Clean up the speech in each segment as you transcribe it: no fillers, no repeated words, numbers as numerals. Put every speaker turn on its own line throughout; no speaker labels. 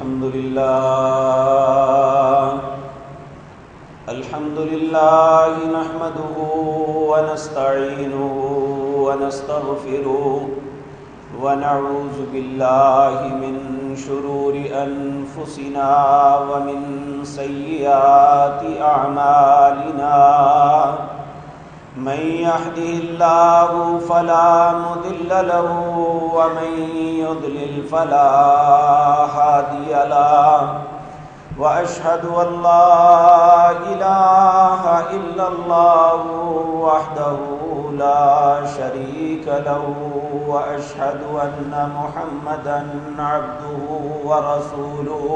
الحمد لله نحمده ونستعينه ونستغفره ونعوذ بالله من شرور أنفسنا ومن سيئات أعمالنا من يهده الله فلا مضل له ومن يضلل فلا هادي له وأشهد أن لا إله إلا الله وحده لا شريك له وأشهد أن محمدا عبده ورسوله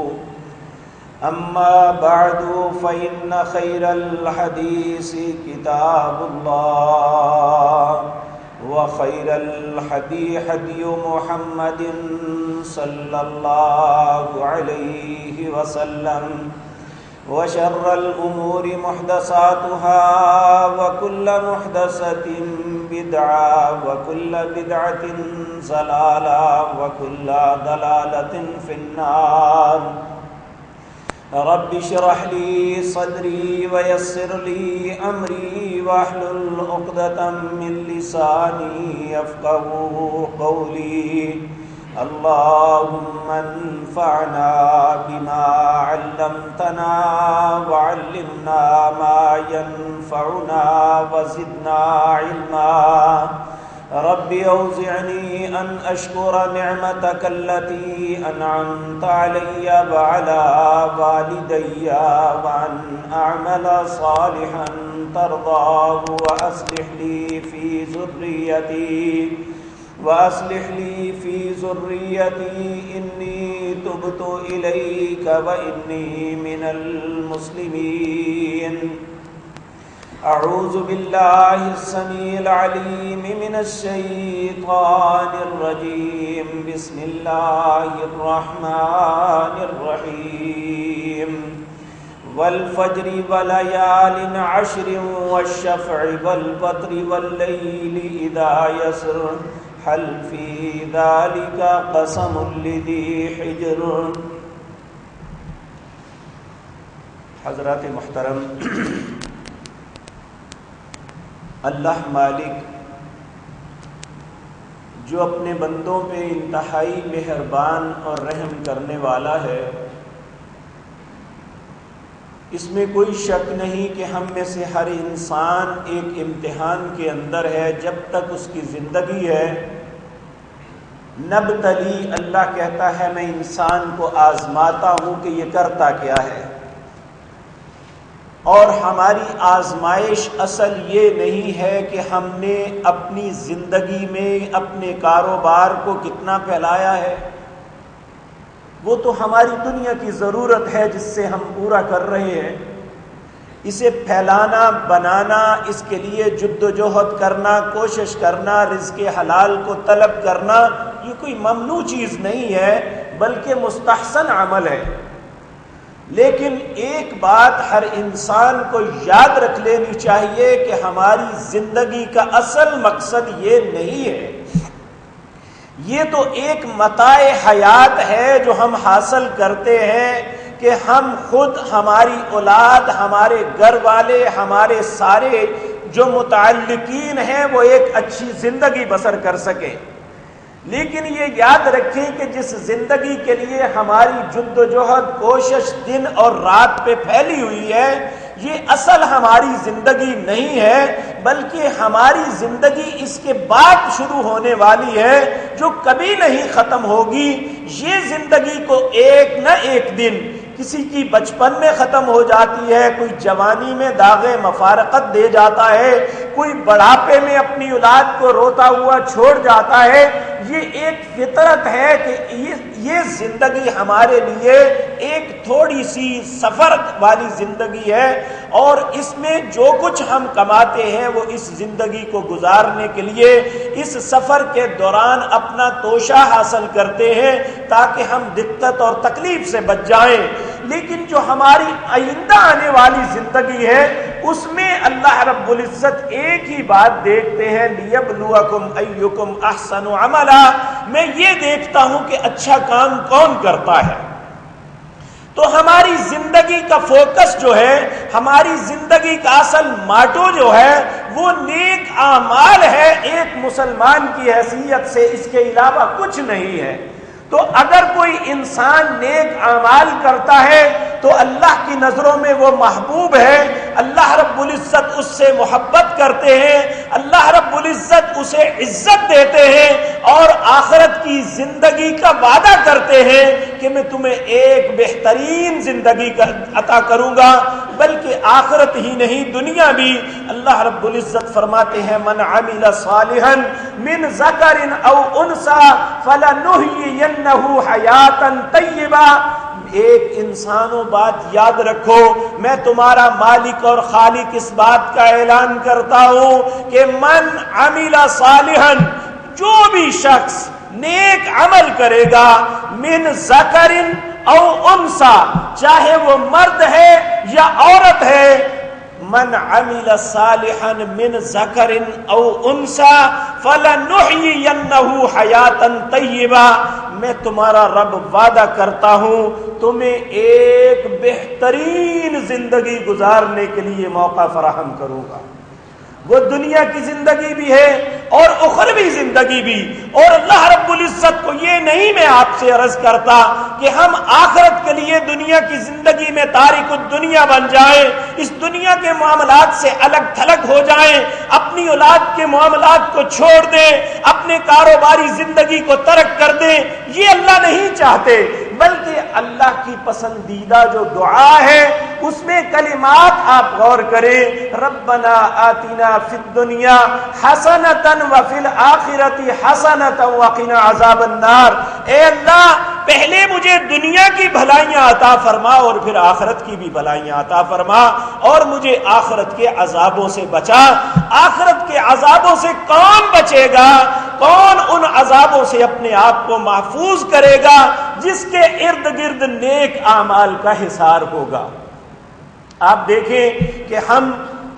أما بعد فإن خير الحديث كتاب الله وخير الهدي هدي محمد صلى الله عليه وسلم وشر الأمور محدثاتها وكل محدثة بدعة وكل بدعة ضلالة وكل ضلالة في النار رب اشرح لي صدري ويسر لي أمري واحلل عقدة من لساني يفقهوا قولي اللهم انفعنا بما علمتنا وعلمنا ما ينفعنا وزدنا علما رب أوزعني أن أشكر نعمتك التي أنعمت علي وعلى والدي وأن أعمل صالحا ترضاه وأصلح لي في ذريتي إني تبت إليك وإني من المسلمين أعوذ بالله السميع العليم من الشيطان الرجيم بسم الله الرحمن الرحيم والفجر وليال عشر والشفع والوتر والليل إذا يسر هل في ذلك قسم لذي حجر. حضرات محترم، اللہ مالک جو اپنے بندوں پہ انتہائی مہربان اور رحم کرنے والا ہے، اس میں کوئی شک نہیں کہ ہم میں سے ہر انسان ایک امتحان کے اندر ہے. جب تک اس کی زندگی ہے، نبتلی، اللہ کہتا ہے میں انسان کو آزماتا ہوں کہ یہ کرتا کیا ہے. اور ہماری آزمائش اصل یہ نہیں ہے کہ ہم نے اپنی زندگی میں اپنے کاروبار کو کتنا پھیلایا ہے. وہ تو ہماری دنیا کی ضرورت ہے جس سے ہم پورا کر رہے ہیں. اسے پھیلانا، بنانا، اس کے لیے جد و جہد کرنا، کوشش کرنا، رزق حلال کو طلب کرنا، یہ کوئی ممنوع چیز نہیں ہے بلکہ مستحسن عمل ہے. لیکن ایک بات ہر انسان کو یاد رکھ لینی چاہیے کہ ہماری زندگی کا اصل مقصد یہ نہیں ہے. یہ تو ایک متاع حیات ہے جو ہم حاصل کرتے ہیں کہ ہم خود، ہماری اولاد، ہمارے گھر والے، ہمارے سارے جو متعلقین ہیں وہ ایک اچھی زندگی بسر کر سکیں. لیکن یہ یاد رکھیں کہ جس زندگی کے لیے ہماری جد و جہد، کوشش دن اور رات پہ پھیلی ہوئی ہے، یہ اصل ہماری زندگی نہیں ہے بلکہ ہماری زندگی اس کے بعد شروع ہونے والی ہے جو کبھی نہیں ختم ہوگی. یہ زندگی کو ایک نہ ایک دن کسی کی بچپن میں ختم ہو جاتی ہے، کوئی جوانی میں داغ مفارقت دے جاتا ہے، کوئی بڑھاپے میں اپنی اولاد کو روتا ہوا چھوڑ جاتا ہے. یہ ایک فطرت ہے کہ یہ زندگی ہمارے لیے ایک تھوڑی سی سفر والی زندگی ہے، اور اس میں جو کچھ ہم کماتے ہیں وہ اس زندگی کو گزارنے کے لیے اس سفر کے دوران اپنا توشہ حاصل کرتے ہیں تاکہ ہم دقت اور تکلیف سے بچ جائیں. لیکن جو ہماری آئندہ آنے والی زندگی ہے اس میں اللہ رب العزت ایک ہی بات دیکھتے ہیں، لیبلوکم ایکم احسن عملا. میں یہ دیکھتا ہوں کہ اچھا کام کون کرتا ہے. تو ہماری زندگی کا فوکس جو ہے، ہماری زندگی کا اصل ماٹو جو ہے وہ نیک اعمال ہے ایک مسلمان کی حیثیت سے، اس کے علاوہ کچھ نہیں ہے۔ تو اگر کوئی انسان نیک اعمال کرتا ہے تو اللہ کی نظروں میں وہ محبوب ہے، اللہ رب العزت اس سے محبت کرتے ہیں، اللہ رب العزت اسے عزت دیتے ہیں اور آخرت کی زندگی کا وعدہ کرتے ہیں کہ میں تمہیں ایک بہترین زندگی عطا کروں گا، بلکہ آخرت ہی نہیں دنیا بھی۔ اللہ رب العزت فرماتے ہیں من عمل صالحا من ذکر او انثى فلنحيينه حیاتا طیبہ۔ ایک انسانوں بات یاد رکھو، میں تمہارا مالک اور خالق اس بات کا اعلان کرتا ہوں کہ من عمل صالحا، جو بھی شخص نیک عمل کرے گا، من ذکر او انثى، چاہے وہ مرد ہے یا عورت ہے، من عمل صالحا من ذکر او انثى فلنحيينه حیاتا طیبہ، میں تمہارا رب وعدہ کرتا ہوں تمہیں ایک بہترین زندگی گزارنے کے لیے موقع فراہم کروں گا۔ وہ دنیا کی زندگی بھی ہے اور اخروی زندگی بھی۔ اور اللہ رب العزت کو یہ نہیں میں آپ سے عرض کرتا کہ ہم آخرت کے لیے دنیا کی زندگی میں تارک الدنیا بن جائیں، اس دنیا کے معاملات سے الگ تھلگ ہو جائیں، اپنی اولاد کے معاملات کو چھوڑ دیں، اپنے کاروباری زندگی کو ترک کر دیں، یہ اللہ نہیں چاہتے، بلکہ اللہ کی پسندیدہ جو دعا ہے اس میں کلمات آپ غور کریں، ربنا آتنا فی الدنیا حسنۃ وفی الآخرۃ حسنۃ وقنا عذاب النار۔ اے اللہ پہلے مجھے دنیا کی بھلائیاں عطا فرما اور پھر آخرت کی بھی بھلائیاں عطا فرما، اور مجھے آخرت کے عذابوں سے بچا۔ آخرت کے عذابوں سے کون بچے گا؟ کون ان عذابوں سے اپنے آپ کو محفوظ کرے گا جس کے ارد گرد نیک اعمال کا حصار ہوگا۔ آپ دیکھیں کہ ہم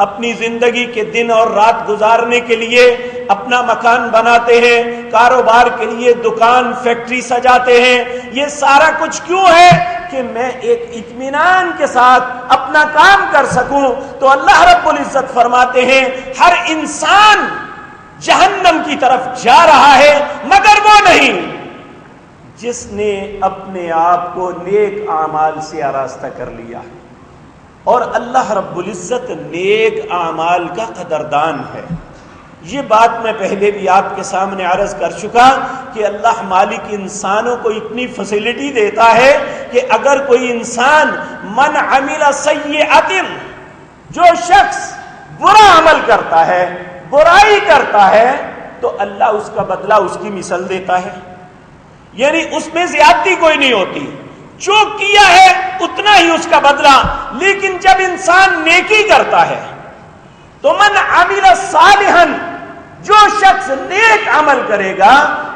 اپنی زندگی کے دن اور رات گزارنے کے لیے اپنا مکان بناتے ہیں، کاروبار کے لیے دکان فیکٹری سجاتے ہیں، یہ سارا کچھ کیوں ہے؟ کہ میں ایک اطمینان کے ساتھ اپنا کام کر سکوں۔ تو اللہ رب العزت فرماتے ہیں ہر انسان جہنم کی طرف جا رہا ہے مگر وہ نہیں جس نے اپنے آپ کو نیک اعمال سے آراستہ کر لیا، اور اللہ رب العزت نیک اعمال کا قدردان ہے۔ یہ بات میں پہلے بھی آپ کے سامنے عرض کر چکا کہ اللہ مالک انسانوں کو اتنی فیسلٹی دیتا ہے کہ اگر کوئی انسان من عمل سیئۃ، جو شخص برا عمل کرتا ہے، برائی کرتا ہے، تو اللہ اس کا بدلہ اس کی مثل دیتا ہے، یعنی اس میں زیادتی کوئی نہیں ہوتی، جو کیا ہے اتنا ہی اس کا بدلہ۔ لیکن جب انسان نیکی کرتا ہے تو من عمل صالحا، جو شخص نیک عمل کرے گا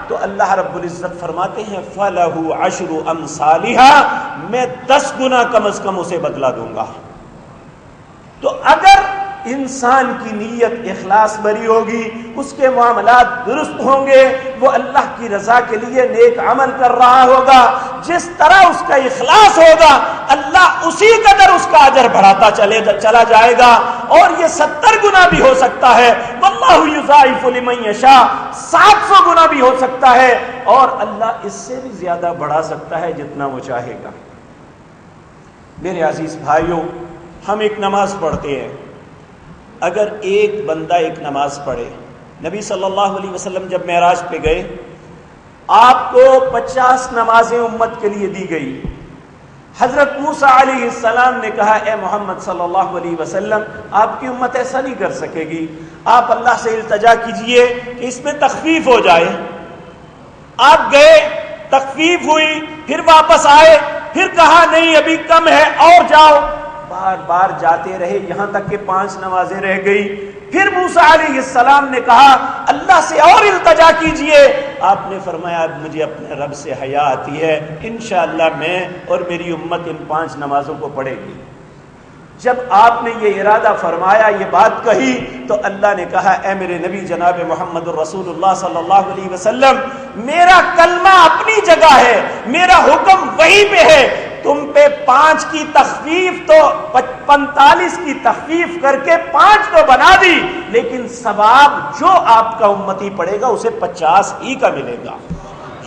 تو اللہ رب العزت فرماتے ہیں فَلَهُ عَشْرُ أَمْثَالِهَا، میں 10 گنا کم از کم اسے بدلہ دوں گا۔ تو اگر انسان کی نیت اخلاص بری ہوگی، اس کے معاملات درست ہوں گے، وہ اللہ کی رضا کے لیے نیک عمل کر رہا ہوگا، جس طرح اس کا اخلاص ہوگا اللہ اسی قدر اس کا اجر بڑھاتا چلا جائے گا، اور یہ 70 گنا بھی ہو سکتا ہے، واللہ یضاعف لمن یشاء، 700 گنا بھی ہو سکتا ہے، اور اللہ اس سے بھی زیادہ بڑھا سکتا ہے جتنا وہ چاہے گا۔ میرے عزیز بھائیوں، ہم ایک نماز پڑھتے ہیں، اگر ایک بندہ ایک نماز پڑھے، نبی صلی اللہ علیہ وسلم جب معراج پہ گئے آپ کو 50 نمازیں امت کے لیے دی گئی۔ حضرت موسیٰ علیہ السلام نے کہا اے محمد صلی اللہ علیہ وسلم، آپ کی امت ایسا نہیں کر سکے گی، آپ اللہ سے التجا کیجئے کہ اس میں تخفیف ہو جائے۔ آپ گئے، تخفیف ہوئی، پھر واپس آئے، پھر کہا نہیں ابھی کم ہے اور جاؤ، بار بار جاتے رہے یہاں تک کہ 5 نمازیں رہ گئی۔ پھر موسیٰ علیہ السلام نے کہا اللہ سے اور التجا کیجئے، آپ نے فرمایا مجھے اپنے رب سے حیا آتی ہے، انشاءاللہ میں اور میری امت ان 5 نمازوں کو پڑھے گی۔ جب آپ نے یہ ارادہ فرمایا، یہ بات کہی، تو اللہ نے کہا اے میرے نبی جناب محمد الرسول اللہ صلی اللہ علیہ وسلم، میرا کلمہ اپنی جگہ ہے، میرا حکم وہی پہ ہے، تم پہ 5 کی تخفیف تو 45 کی تخفیف کر کے 5 تو بنا دی، لیکن ثواب جو آپ کا امتی پڑے گا اسے 50 ہی کا ملے گا۔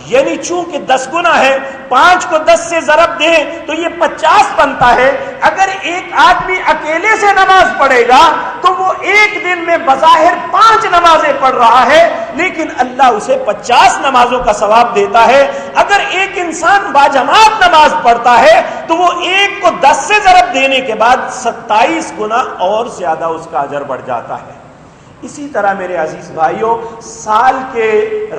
یعنی چونکہ 10 گنا ہے، 5 کو 10 سے ضرب دیں تو یہ 50 بنتا ہے۔ اگر ایک آدمی اکیلے سے نماز پڑھے گا تو وہ ایک دن میں بظاہر 5 نمازیں پڑھ رہا ہے، لیکن اللہ اسے 50 نمازوں کا ثواب دیتا ہے۔ اگر ایک انسان باجماعت نماز پڑھتا ہے تو وہ 1 کو 10 سے ضرب دینے کے بعد 27 گنا اور زیادہ اس کا اجر بڑھ جاتا ہے۔ اسی طرح میرے عزیز بھائیوں، سال کے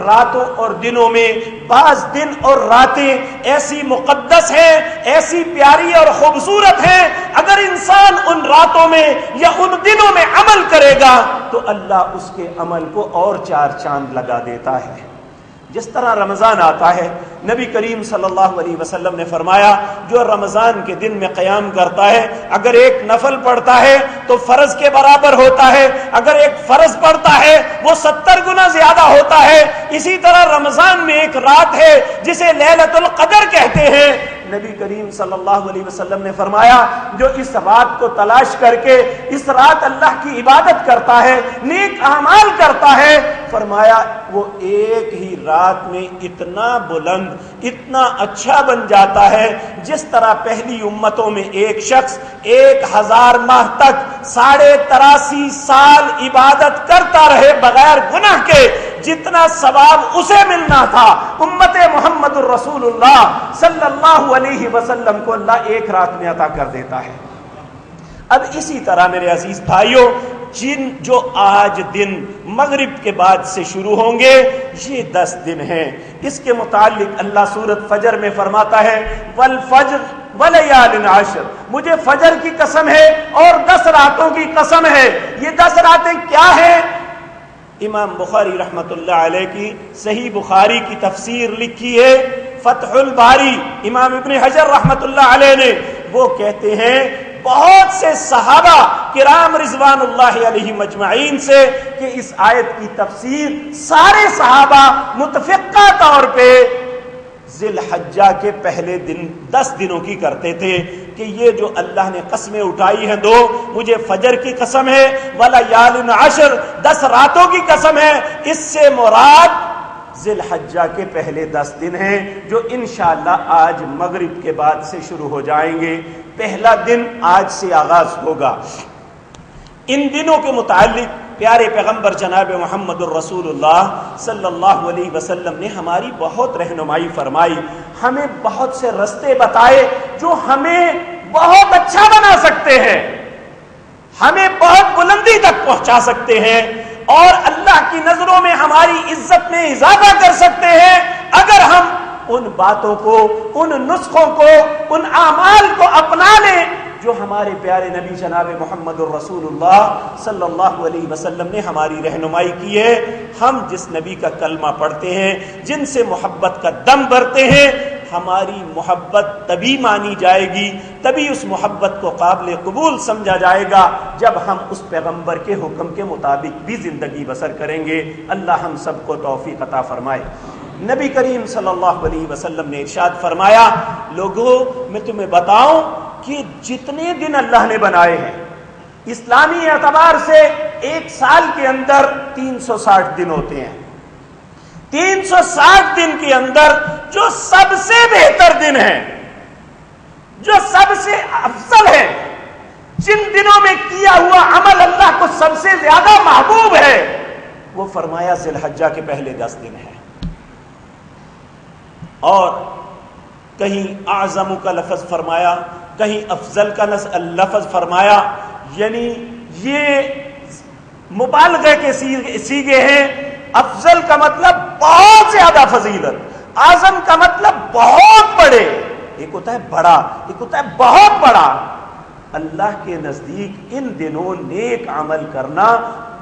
راتوں اور دنوں میں بعض دن اور راتیں ایسی مقدس ہیں، ایسی پیاری اور خوبصورت ہیں، اگر انسان ان راتوں میں یا ان دنوں میں عمل کرے گا تو اللہ اس کے عمل کو اور 4 چاند لگا دیتا ہے۔ جس طرح رمضان آتا ہے، نبی کریم صلی اللہ علیہ وسلم نے فرمایا جو رمضان کے دن میں قیام کرتا ہے، اگر ایک نفل پڑھتا ہے تو فرض کے برابر ہوتا ہے، اگر ایک فرض پڑھتا ہے وہ 70 گنا زیادہ ہوتا ہے۔ اسی طرح رمضان میں ایک رات ہے جسے لیلۃ القدر کہتے ہیں، نبی کریم صلی اللہ علیہ وسلم نے فرمایا جو اس رات کو تلاش کر کے اس رات اللہ کی عبادت کرتا ہے، نیک اعمال کرتا ہے، فرمایا وہ ایک ہی رات میں اتنا بلند، اتنا اچھا بن جاتا ہے جس طرح پہلی امتوں میں ایک شخص 1000 ماہ تک 83.5 سال عبادت کرتا رہے بغیر گناہ کے، جتنا ثواب اسے ملنا تھا امت محمد الرسول اللہ صلی اللہ علیہ وسلم کو اللہ ایک رات میں عطا کر دیتا ہے۔ اب اسی طرح میرے عزیز بھائیوں، جو آج دن مغرب کے بعد سے شروع ہوں گے یہ 10 دن ہیں، اس کے متعلق اللہ سورۃ فجر میں فرماتا ہے والفجر ولیال عشر، مجھے فجر کی قسم ہے اور 10 راتوں کی قسم ہے۔ یہ 10 راتیں کیا ہیں؟ امام بخاری رحمت اللہ علیہ کی صحیح بخاری کی تفسیر لکھی ہے فتح الباری، امام ابن حجر رحمت اللہ علیہ نے، وہ کہتے ہیں بہت سے صحابہ کرام رضوان اللہ علیہ مجمعین سے کہ اس آیت کی تفسیر سارے صحابہ متفقہ طور پہ ذی الحجہ کے پہلے دن 10 دنوں کی کرتے تھے کہ یہ جو اللہ نے قسمیں اٹھائی ہیں 2، مجھے فجر کی قسم ہے ولیال عشر، 10 راتوں کی قسم ہے، اس سے مراد ذی الحجہ کے پہلے 10 دن ہیں جو انشاءاللہ آج مغرب کے بعد سے شروع ہو جائیں گے۔ پہلا دن آج سے آغاز ہوگا۔ ان دنوں کے متعلق پیارے پیغمبر جناب محمد الرسول اللہ صلی اللہ علیہ وسلم نے ہماری بہت رہنمائی فرمائی، ہمیں بہت سے رستے بتائے جو ہمیں بہت اچھا بنا سکتے ہیں، ہمیں بہت بلندی تک پہنچا سکتے ہیں اور اللہ کی نظروں میں ہماری عزت میں اضافہ کر سکتے ہیں اگر ہم ان باتوں کو، ان نسخوں کو، ان اعمال کو اپنا لیں جو ہمارے پیارے نبی جناب محمد الرسول اللہ صلی اللہ علیہ وسلم نے ہماری رہنمائی کی ہے۔ ہم جس نبی کا کلمہ پڑھتے ہیں، جن سے محبت کا دم بھرتے ہیں، ہماری محبت تبھی مانی جائے گی، تبھی اس محبت کو قابل قبول سمجھا جائے گا جب ہم اس پیغمبر کے حکم کے مطابق بھی زندگی بسر کریں گے۔ اللہ ہم سب کو توفیق عطا فرمائے۔ نبی کریم صلی اللہ علیہ وسلم نے ارشاد فرمایا، لوگوں میں تمہیں بتاؤں کہ جتنے دن اللہ نے بنائے ہیں اسلامی اعتبار سے ایک سال کے اندر 360 دن ہوتے ہیں، 360 دن کے اندر جو سب سے بہتر دن ہے، جو سب سے افضل ہے، جن دنوں میں کیا ہوا عمل اللہ کو سب سے زیادہ محبوب ہے، وہ فرمایا ذی الحجہ کے پہلے 10 دن ہے۔ اور کہیں اعظم کا لفظ فرمایا، کہیں افضل کا لفظ فرمایا، یعنی یہ مبالغہ کے سیغے ہیں۔ افضل کا مطلب بہت زیادہ فضیلت، اعظم کا مطلب بہت بڑے، ایک ہوتا ہے بڑا، ایک ہوتا ہے بہت بڑا۔ اللہ کے نزدیک ان دنوں نیک عمل کرنا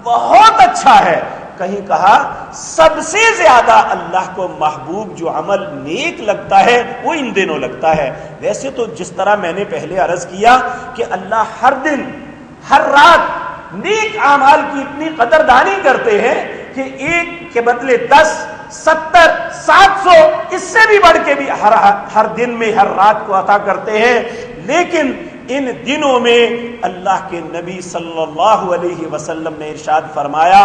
بہت اچھا ہے۔ کہیں کہا سب سے زیادہ اللہ کو محبوب جو عمل نیک لگتا ہے وہ ان دنوں لگتا ہے۔ ویسے تو جس طرح میں نے پہلے عرض کیا کہ اللہ ہر دن ہر رات نیک اعمال کی اتنی قدردانی کرتے ہیں کہ ایک کے بدلے 10، 70 700 اس سے بھی بڑھ کے بھی ہر دن میں ہر رات کو عطا کرتے ہیں. لیکن ان دنوں میں اللہ کے نبی صلی اللہ علیہ وسلم نے ارشاد فرمایا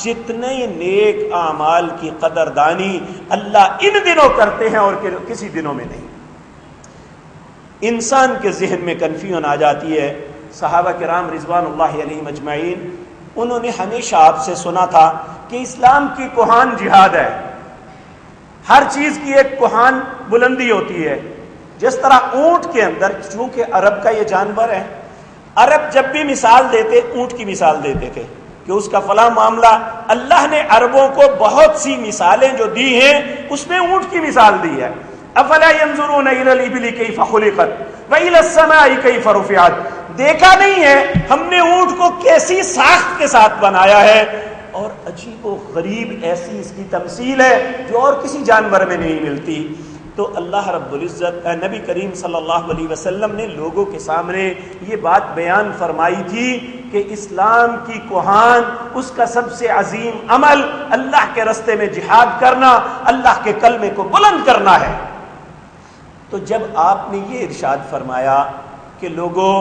جتنے نیک اعمال کی قدردانی اللہ ان دنوں کرتے ہیں اور کسی دنوں میں نہیں. انسان کے ذہن میں کنفیوژن آ جاتی ہے. صحابہ کرام رضوان اللہ علیہم اجمعین انہوں نے ہمیشہ آپ سے سنا تھا کہ اسلام کی کوہان جہاد ہے. ہر چیز کی ایک کوہان بلندی ہوتی ہے. جس طرح اونٹ کے اندر، چونکہ عرب کا یہ جانور ہے، عرب جب بھی مثال دیتے اونٹ کی مثال دیتے تھے کہ اس کا فلاں معاملہ. اللہ نے عربوں کو بہت سی مثالیں جو دی ہیں اس میں اونٹ کی مثال دی ہے. افلا ينظرون الى الابل كيف خلقت والى السماء كيف رفعت. دیکھا نہیں ہے ہم نے اونٹ کو کیسی ساخت کے ساتھ بنایا ہے، اور عجیب و غریب ایسی اس کی تمثیل ہے جو اور کسی جانور میں نہیں ملتی. تو اللہ رب العزت نبی کریم صلی اللہ علیہ وسلم نے لوگوں کے سامنے یہ بات بیان فرمائی تھی کہ اسلام کی کوہان، اس کا سب سے عظیم عمل اللہ کے راستے میں جہاد کرنا، اللہ کے کلمے کو بلند کرنا ہے. تو جب آپ نے یہ ارشاد فرمایا کہ لوگوں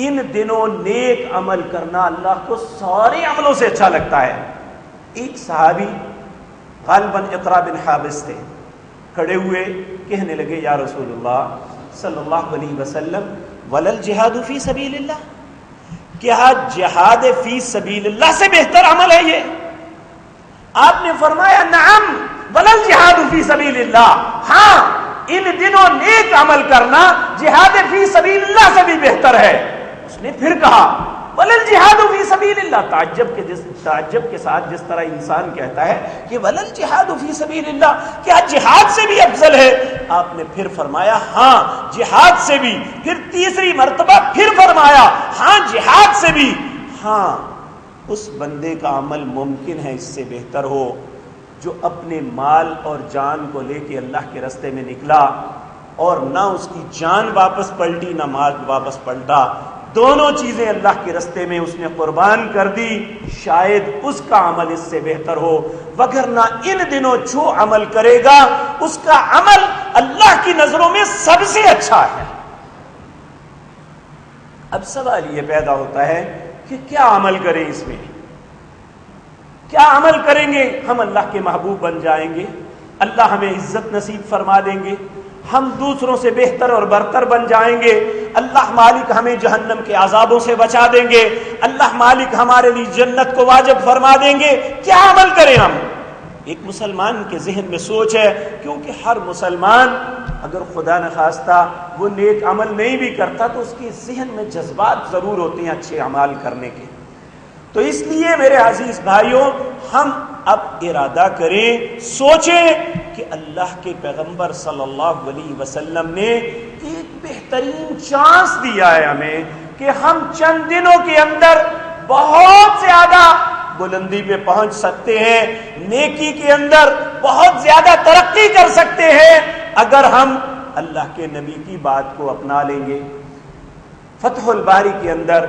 ان دنوں نیک عمل کرنا اللہ کو سارے عملوں سے اچھا لگتا ہے. ایک صحابی غالباً اقرا بن حابس تھے، کھڑے ہوئے کہنے لگے یا رسول اللہ صلی اللہ علیہ وسلم ولل جہاد فی سبیل اللہ، کیا جہاد فی سبیل اللہ سے بہتر عمل ہے یہ؟ آپ نے فرمایا نعم ولل جہاد فی سبیل اللہ، ہاں ان دنوں نیک عمل کرنا جہاد فی سبیل اللہ سے بھی بہتر ہے. اس نے پھر کہا ولل جہاد فی سبیل اللہ، تعجب کے ساتھ جس طرح انسان کہتا ہے کہ ولل جہاد فی سبیل اللہ، کیا جہاد سے بھی افضل ہے؟ آپ نے پھر فرمایا ہاں جہاد سے بھی. پھر تیسری مرتبہ پھر فرمایا ہاں جہاد سے بھی. ہاں اس بندے کا عمل ممکن ہے اس سے بہتر ہو جو اپنے مال اور جان کو لے کے اللہ کے راستے میں نکلا اور نہ اس کی جان واپس پلٹی نہ مال واپس پلٹا، دونوں چیزیں اللہ کے راستے میں اس نے قربان کر دی. شاید اس کا عمل اس سے بہتر ہو، وگرنہ ان دنوں جو عمل کرے گا اس کا عمل اللہ کی نظروں میں سب سے اچھا ہے. اب سوال یہ پیدا ہوتا ہے کہ کیا عمل کریں، اس میں کیا عمل کریں گے؟ ہم اللہ کے محبوب بن جائیں گے، اللہ ہمیں عزت نصیب فرما دیں گے، ہم دوسروں سے بہتر اور برتر بن جائیں گے، اللہ مالک ہمیں جہنم کے عذابوں سے بچا دیں گے، اللہ مالک ہمارے لیے جنت کو واجب فرما دیں گے. کیا عمل کریں ہم؟ ایک مسلمان کے ذہن میں سوچ ہے، کیونکہ ہر مسلمان اگر خدا نخواستہ وہ نیک عمل نہیں بھی کرتا تو اس کے ذہن میں جذبات ضرور ہوتے ہیں اچھے اعمال کرنے کے. تو اس لیے میرے عزیز بھائیوں ہم اب ارادہ کریں، سوچیں کہ اللہ کے پیغمبر صلی اللہ علیہ وسلم نے ایک بہترین چانس دیا ہے ہمیں کہ ہم چند دنوں کے اندر بہت زیادہ بلندی پہ پہنچ سکتے ہیں، نیکی کے اندر بہت زیادہ ترقی کر سکتے ہیں اگر ہم اللہ کے نبی کی بات کو اپنا لیں گے. فتح الباری کے اندر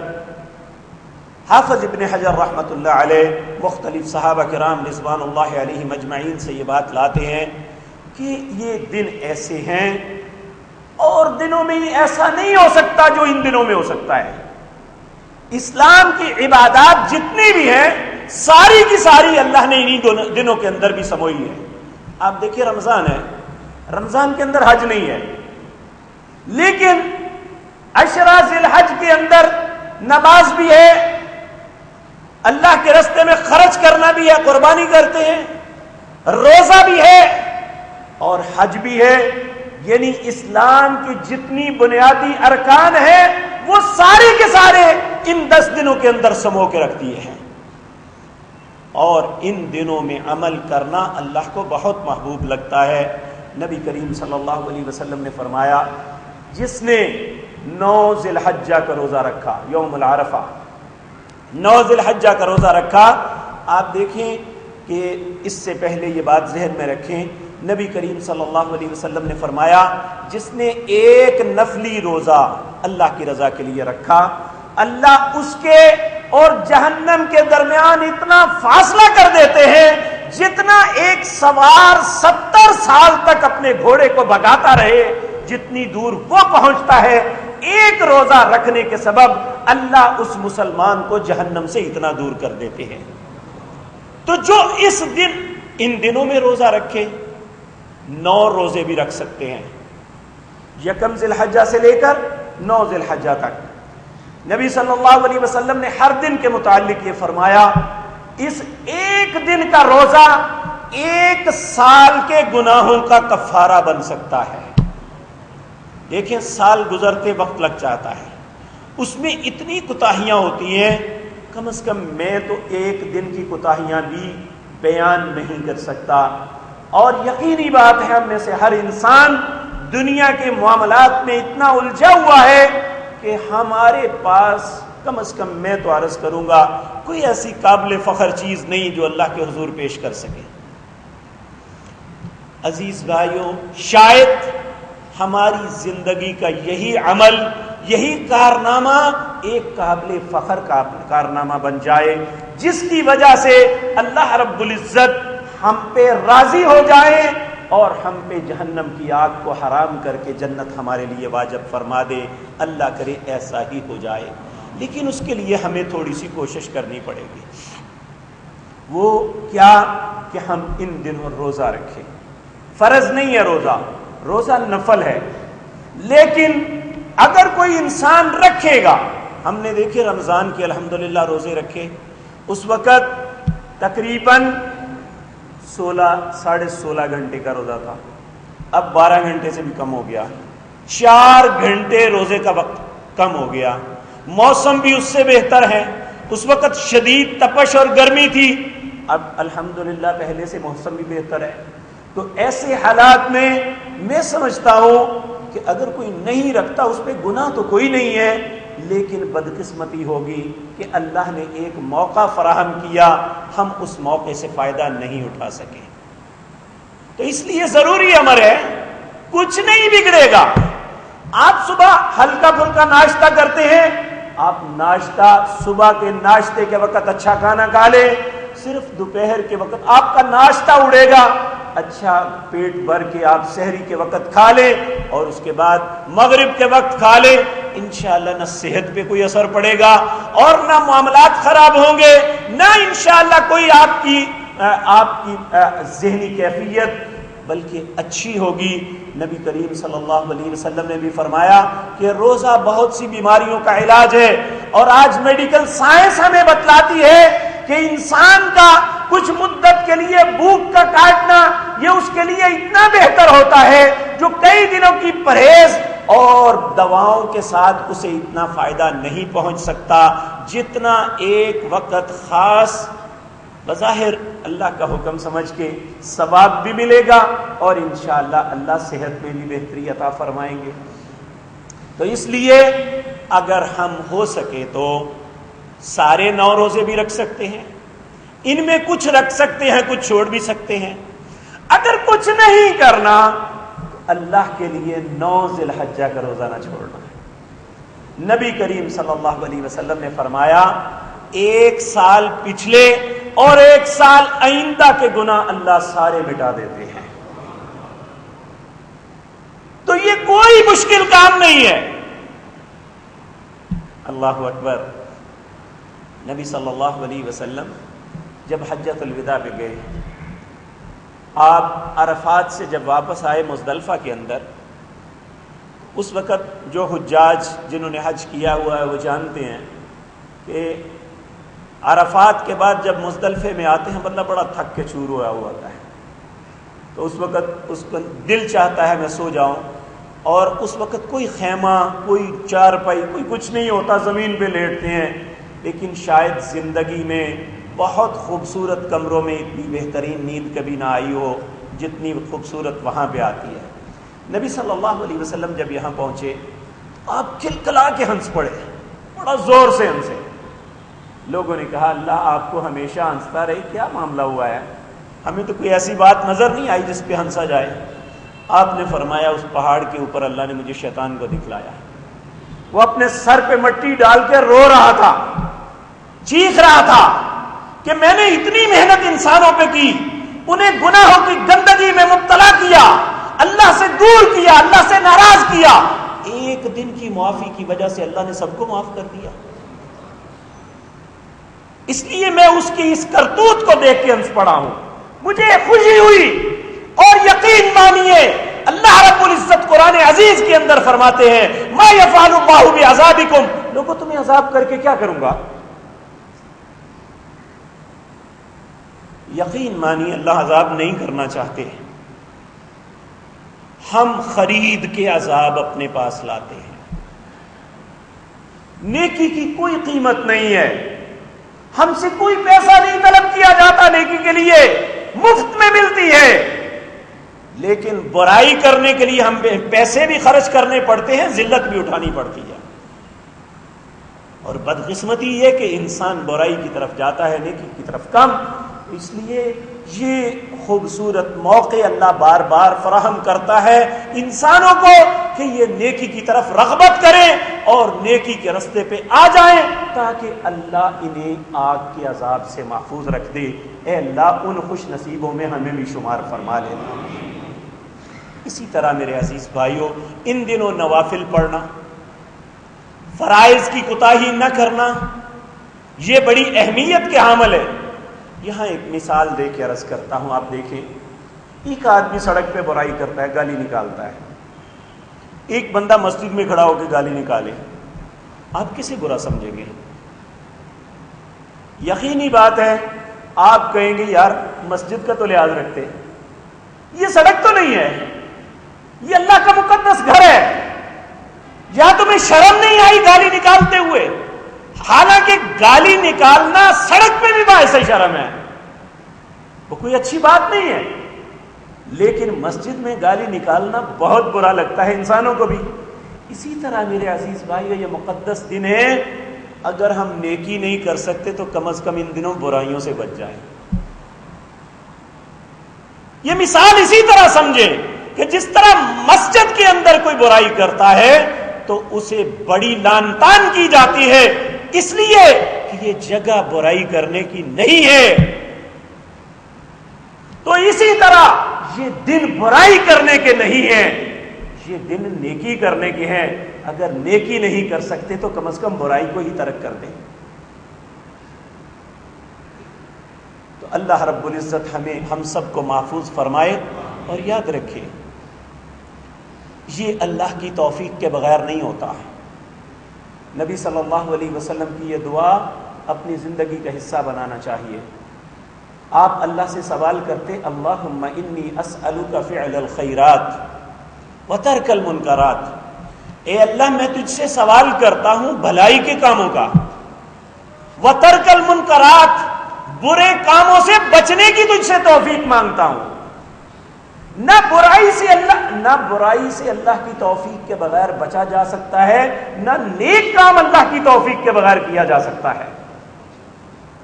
حافظ ابن حجر رحمۃ اللہ علیہ مختلف صحابہ کرام رضوان اللہ علیہم اجمعین سے یہ بات لاتے ہیں کہ یہ دن ایسے ہیں اور دنوں میں ایسا نہیں ہو سکتا جو ان دنوں میں ہو سکتا ہے. اسلام کی عبادات جتنی بھی ہیں ساری کی ساری اللہ نے انہی دنوں کے اندر بھی سموئی ہے. آپ دیکھیے رمضان ہے، رمضان کے اندر حج نہیں ہے، لیکن عشرہ ذی الحج کے اندر نماز بھی ہے، اللہ کے راستے میں خرچ کرنا بھی ہے، قربانی کرتے ہیں، روزہ بھی ہے اور حج بھی ہے. یعنی اسلام کی جتنی بنیادی ارکان ہیں وہ سارے کے سارے ان 10 دنوں کے اندر سمو کے رکھ دیے ہیں. اور ان دنوں میں عمل کرنا اللہ کو بہت محبوب لگتا ہے. نبی کریم صلی اللہ علیہ وسلم نے فرمایا جس نے 9 ذی الحجہ کا روزہ رکھا، یوم العرفہ 9 ذی الحجہ کا روزہ رکھا. آپ دیکھیں کہ اس سے پہلے یہ بات ذہن میں رکھیں، نبی کریم صلی اللہ علیہ وسلم نے فرمایا جس نے ایک نفلی روزہ اللہ کی رضا کے لیے رکھا، اللہ اس کے اور جہنم کے درمیان اتنا فاصلہ کر دیتے ہیں جتنا ایک سوار 70 سال تک اپنے گھوڑے کو بھگاتا رہے، جتنی دور وہ پہنچتا ہے، ایک روزہ رکھنے کے سبب اللہ اس مسلمان کو جہنم سے اتنا دور کر دیتے ہیں۔ تو جو اس دن، ان دنوں میں روزہ رکھے، 9 روزے بھی رکھ سکتے ہیں، 1 ذی الحجہ سے لے کر 9 ذی الحجہ تک۔ نبی صلی اللہ علیہ وسلم نے ہر دن کے متعلق یہ فرمایا، اس ایک دن کا روزہ 1 سال کے گناہوں کا کفارہ بن سکتا ہے۔ دیکھیں، سال گزرتے وقت لگ جاتا ہے، اس میں اتنی کوتاہیاں ہوتی ہیں، کم از کم میں تو ایک دن کی کوتاہیاں بھی بیان نہیں کر سکتا۔ اور یقینی بات ہے، ہم میں سے ہر انسان دنیا کے معاملات میں اتنا الجھا ہوا ہے کہ ہمارے پاس کم از کم میں تو عرض کروں گا کوئی ایسی قابل فخر چیز نہیں جو اللہ کے حضور پیش کر سکے۔ عزیز بھائیوں، شاید ہماری زندگی کا یہی عمل، یہی کارنامہ ایک قابل فخر کارنامہ بن جائے، جس کی وجہ سے اللہ رب العزت ہم پہ راضی ہو جائے اور ہم پہ جہنم کی آگ کو حرام کر کے جنت ہمارے لیے واجب فرما دے۔ اللہ کرے ایسا ہی ہو جائے، لیکن اس کے لیے ہمیں تھوڑی سی کوشش کرنی پڑے گی۔ وہ کیا کہ ہم ان دنوں روزہ رکھیں۔ فرض نہیں ہے روزہ، روزہ نفل ہے، لیکن اگر کوئی انسان رکھے گا، ہم نے دیکھے رمضان کے الحمدللہ روزے رکھے، اس وقت تقریباً 16 گھنٹے کا روزہ تھا، اب 12 گھنٹے سے بھی کم ہو گیا، 4 گھنٹے روزے کا وقت کم ہو گیا، موسم بھی اس سے بہتر ہے۔ اس وقت شدید تپش اور گرمی تھی، اب الحمدللہ پہلے سے موسم بھی بہتر ہے۔ تو ایسے حالات میں سمجھتا ہوں کہ اگر کوئی نہیں رکھتا اس پہ گناہ تو کوئی نہیں ہے، لیکن بدقسمتی ہوگی کہ اللہ نے ایک موقع فراہم کیا، ہم اس موقع سے فائدہ نہیں اٹھا سکے۔ تو اس لیے ضروری امر ہے، کچھ نہیں بگڑے گا۔ آپ صبح ہلکا پھلکا ناشتہ کرتے ہیں، آپ ناشتہ صبح کے ناشتے کے وقت اچھا کھانا کھا لیں، صرف دوپہر کے وقت آپ کا ناشتہ اڑے گا، اچھا پیٹ بھر کے آپ سحری کے وقت کھا لیں اور اس کے بعد مغرب کے وقت کھا لیں، انشاءاللہ نہ صحت پہ کوئی اثر پڑے گا اور نہ معاملات خراب ہوں گے، نہ انشاءاللہ کوئی آپ کی ذہنی کیفیت بلکہ اچھی ہوگی۔ نبی کریم صلی اللہ علیہ وسلم نے بھی فرمایا کہ روزہ بہت سی بیماریوں کا علاج ہے، اور آج میڈیکل سائنس ہمیں بتلاتی ہے کہ انسان کا کچھ مدت کے لیے بھوک کا کاٹنا یہ اس کے لیے اتنا بہتر ہوتا ہے جو کئی دنوں کی پرہیز اور دواؤں کے ساتھ اسے اتنا فائدہ نہیں پہنچ سکتا جتنا ایک وقت خاص بظاہر اللہ کا حکم سمجھ کے ثواب بھی ملے گا اور انشاءاللہ اللہ صحت میں بھی بہتری عطا فرمائیں گے۔ تو اس لیے اگر ہم ہو سکے تو سارے 9 روزے بھی رکھ سکتے ہیں، ان میں کچھ رکھ سکتے ہیں، کچھ چھوڑ بھی سکتے ہیں۔ اگر کچھ نہیں کرنا تو اللہ کے لیے 9 ذی الحجہ کا روزہ نہ چھوڑنا ہے۔ نبی کریم صلی اللہ علیہ وسلم نے فرمایا 1 سال پچھلے اور 1 سال آئندہ کے گناہ اللہ سارے مٹا دیتے ہیں۔ تو یہ کوئی مشکل کام نہیں ہے۔ اللہ اکبر۔ نبی صلی اللہ علیہ وسلم جب حجۃ الوداع پہ گئے، آپ عرفات سے جب واپس آئے مزدلفہ کے اندر، اس وقت جو حجاج جنہوں نے حج کیا ہوا ہے وہ جانتے ہیں کہ عرفات کے بعد جب مزدلفے میں آتے ہیں بندہ بڑا تھک کے چور ہوا ہوتا ہے، تو اس وقت اس کو دل چاہتا ہے میں سو جاؤں، اور اس وقت کوئی خیمہ، کوئی چارپائی، کوئی کچھ نہیں ہوتا، زمین پہ لیٹتے ہیں۔ لیکن شاید زندگی میں بہت خوبصورت کمروں میں اتنی بہترین نیند کبھی نہ آئی ہو جتنی خوبصورت وہاں پہ آتی ہے۔ نبی صلی اللہ علیہ وسلم جب یہاں پہنچے آپ کھلکھلا کے ہنس پڑے، بڑا زور سے ہنسے۔ لوگوں نے کہا اللہ آپ کو ہمیشہ ہنستا رہے، کیا معاملہ ہوا ہے؟ ہمیں تو کوئی ایسی بات نظر نہیں آئی جس پہ ہنسا جائے۔ آپ نے فرمایا اس پہاڑ کے اوپر اللہ نے مجھے شیطان کو دکھلایا، وہ اپنے سر پہ مٹی ڈال کے رو رہا تھا، چیخ رہا تھا کہ میں نے اتنی محنت انسانوں پہ کی، انہیں گناہوں کی گندگی میں مبتلا کیا، اللہ سے دور کیا، اللہ سے ناراض کیا، ایک دن کی معافی کی وجہ سے اللہ نے سب کو معاف کر دیا۔ اس لیے میں اس کی اس کرتوت کو دیکھ کے ہنس پڑا ہوں، مجھے خوشی ہوئی۔ اور یقین مانیے اللہ رب العزت قرآن عزیز کے اندر فرماتے ہیں ما یفعل اللہ بعذابکم، لوگوں تمہیں عذاب کر کے کیا کروں گا؟ یقین مانیے اللہ عذاب نہیں کرنا چاہتے، ہم خرید کے عذاب اپنے پاس لاتے ہیں۔ نیکی کی کوئی قیمت نہیں ہے، ہم سے کوئی پیسہ نہیں طلب کیا جاتا، نیکی کے لیے مفت میں ملتی ہے، لیکن برائی کرنے کے لیے ہم پیسے بھی خرچ کرنے پڑتے ہیں، ذلت بھی اٹھانی پڑتی ہے۔ اور بدقسمتی یہ کہ انسان برائی کی طرف جاتا ہے، نیکی کی طرف کم۔ اس لیے یہ خوبصورت موقع اللہ بار بار فراہم کرتا ہے انسانوں کو کہ یہ نیکی کی طرف رغبت کریں اور نیکی کے راستے پہ آ جائیں، تاکہ اللہ انہیں آگ کے عذاب سے محفوظ رکھ دے۔ اے اللہ ان خوش نصیبوں میں ہمیں بھی شمار فرما لینا۔ اسی طرح میرے عزیز بھائیوں، ان دنوں نوافل پڑھنا، فرائض کی کوتاہی نہ کرنا، یہ بڑی اہمیت کے حامل ہے۔ یہاں ایک مثال دے کے عرض کرتا ہوں، آپ دیکھیں، ایک آدمی سڑک پہ برائی کرتا ہے، گالی نکالتا ہے، ایک بندہ مسجد میں کھڑا ہو کے گالی نکالے، آپ کسے برا سمجھیں گے؟ یقینی بات ہے آپ کہیں گے یار مسجد کا تو لحاظ رکھتے، یہ سڑک تو نہیں ہے، یہ اللہ کا مقدس گھر ہے، یا تمہیں شرم نہیں آئی گالی نکالتے ہوئے؟ حالانکہ گالی نکالنا سڑک پہ بھی باعث شرم ہے، وہ کوئی اچھی بات نہیں ہے، لیکن مسجد میں گالی نکالنا بہت برا لگتا ہے انسانوں کو بھی۔ اسی طرح میرے عزیز بھائی، یہ مقدس دن ہے، اگر ہم نیکی نہیں کر سکتے تو کم از کم ان دنوں برائیوں سے بچ جائیں۔ یہ مثال اسی طرح سمجھیں کہ جس طرح مسجد کے اندر کوئی برائی کرتا ہے تو اسے بڑی لعن طعن کی جاتی ہے، اس لیے کہ یہ جگہ برائی کرنے کی نہیں ہے، تو اسی طرح یہ دن برائی کرنے کے نہیں ہیں، یہ دن نیکی کرنے کے ہیں۔ اگر نیکی نہیں کر سکتے تو کم از کم برائی کو ہی ترک کر دیں۔ تو اللہ رب العزت ہم سب کو محفوظ فرمائے، اور یاد رکھے یہ اللہ کی توفیق کے بغیر نہیں ہوتا۔ نبی صلی اللہ علیہ وسلم کی یہ دعا اپنی زندگی کا حصہ بنانا چاہیے۔ آپ اللہ سے سوال کرتے اللہم انی اسألک فعل الخیرات وترک المنکرات، اے اللہ میں تجھ سے سوال کرتا ہوں بھلائی کے کاموں کا، وترک المنکرات برے کاموں سے بچنے کی تجھ سے توفیق مانگتا ہوں۔ نہ برائی سے اللہ کی توفیق کے بغیر بچا جا سکتا ہے، نہ نیک کام اللہ کی توفیق کے بغیر کیا جا سکتا ہے۔